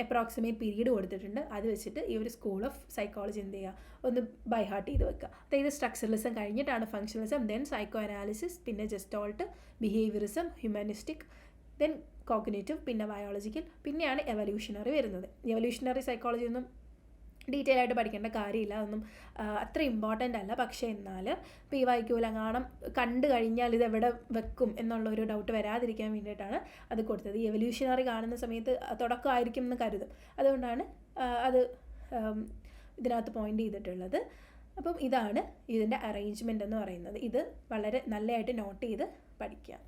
അപ്രോക്സിമേറ്റ് പീരീഡ് കൊടുത്തിട്ടുണ്ട്. അത് വെച്ചിട്ട് ഈ ഒരു സ്കൂൾ ഓഫ് സൈക്കോളജി എന്ത് ചെയ്യുക, ഒന്ന് ബൈ ഹാർട്ട് ചെയ്ത് വെക്കുക. അതായത് സ്ട്രക്ചറലിസം കഴിഞ്ഞിട്ടാണ് ഫങ്ഷണലിസം, ദെൻ സൈക്കോ അനാലിസിസ്, പിന്നെ ജസ്റ്റോൾട്ട്, ബിഹേവിയറിസം, ഹ്യൂമനിസ്റ്റിക്, ദെൻ കോഗ്നിറ്റീവ്, പിന്നെ ബയോളജിക്കൽ, പിന്നെയാണ് എവല്യൂഷണറി വരുന്നത്. എവല്യൂഷണറി സൈക്കോളജി ഒന്നും ഡീറ്റെയിൽ ആയിട്ട് പഠിക്കേണ്ട കാര്യമില്ല, അതൊന്നും അത്ര ഇമ്പോർട്ടൻ്റ് അല്ല. പക്ഷേ എന്നാൽ PYQവിൽ അങ്ങാണം കണ്ടു കഴിഞ്ഞാൽ ഇത് എവിടെ വെക്കും എന്നുള്ളൊരു ഡൗട്ട് വരാതിരിക്കാൻ വേണ്ടിയിട്ടാണ് അത് കൊടുത്തത്. ഈ എവല്യൂഷണറി കാണുന്ന സമയത്ത് തുടക്കമായിരിക്കും എന്ന് കരുതും, അതുകൊണ്ടാണ് അത് ഇതിനകത്ത് പോയിൻ്റ് ചെയ്തിട്ടുള്ളത്. അപ്പം ഇതാണ് ഇതിൻ്റെ അറേഞ്ച്മെൻ്റ് എന്ന് പറയുന്നത്. ഇത് വളരെ നല്ലതായിട്ട് നോട്ട് ചെയ്ത് പഠിക്കുക.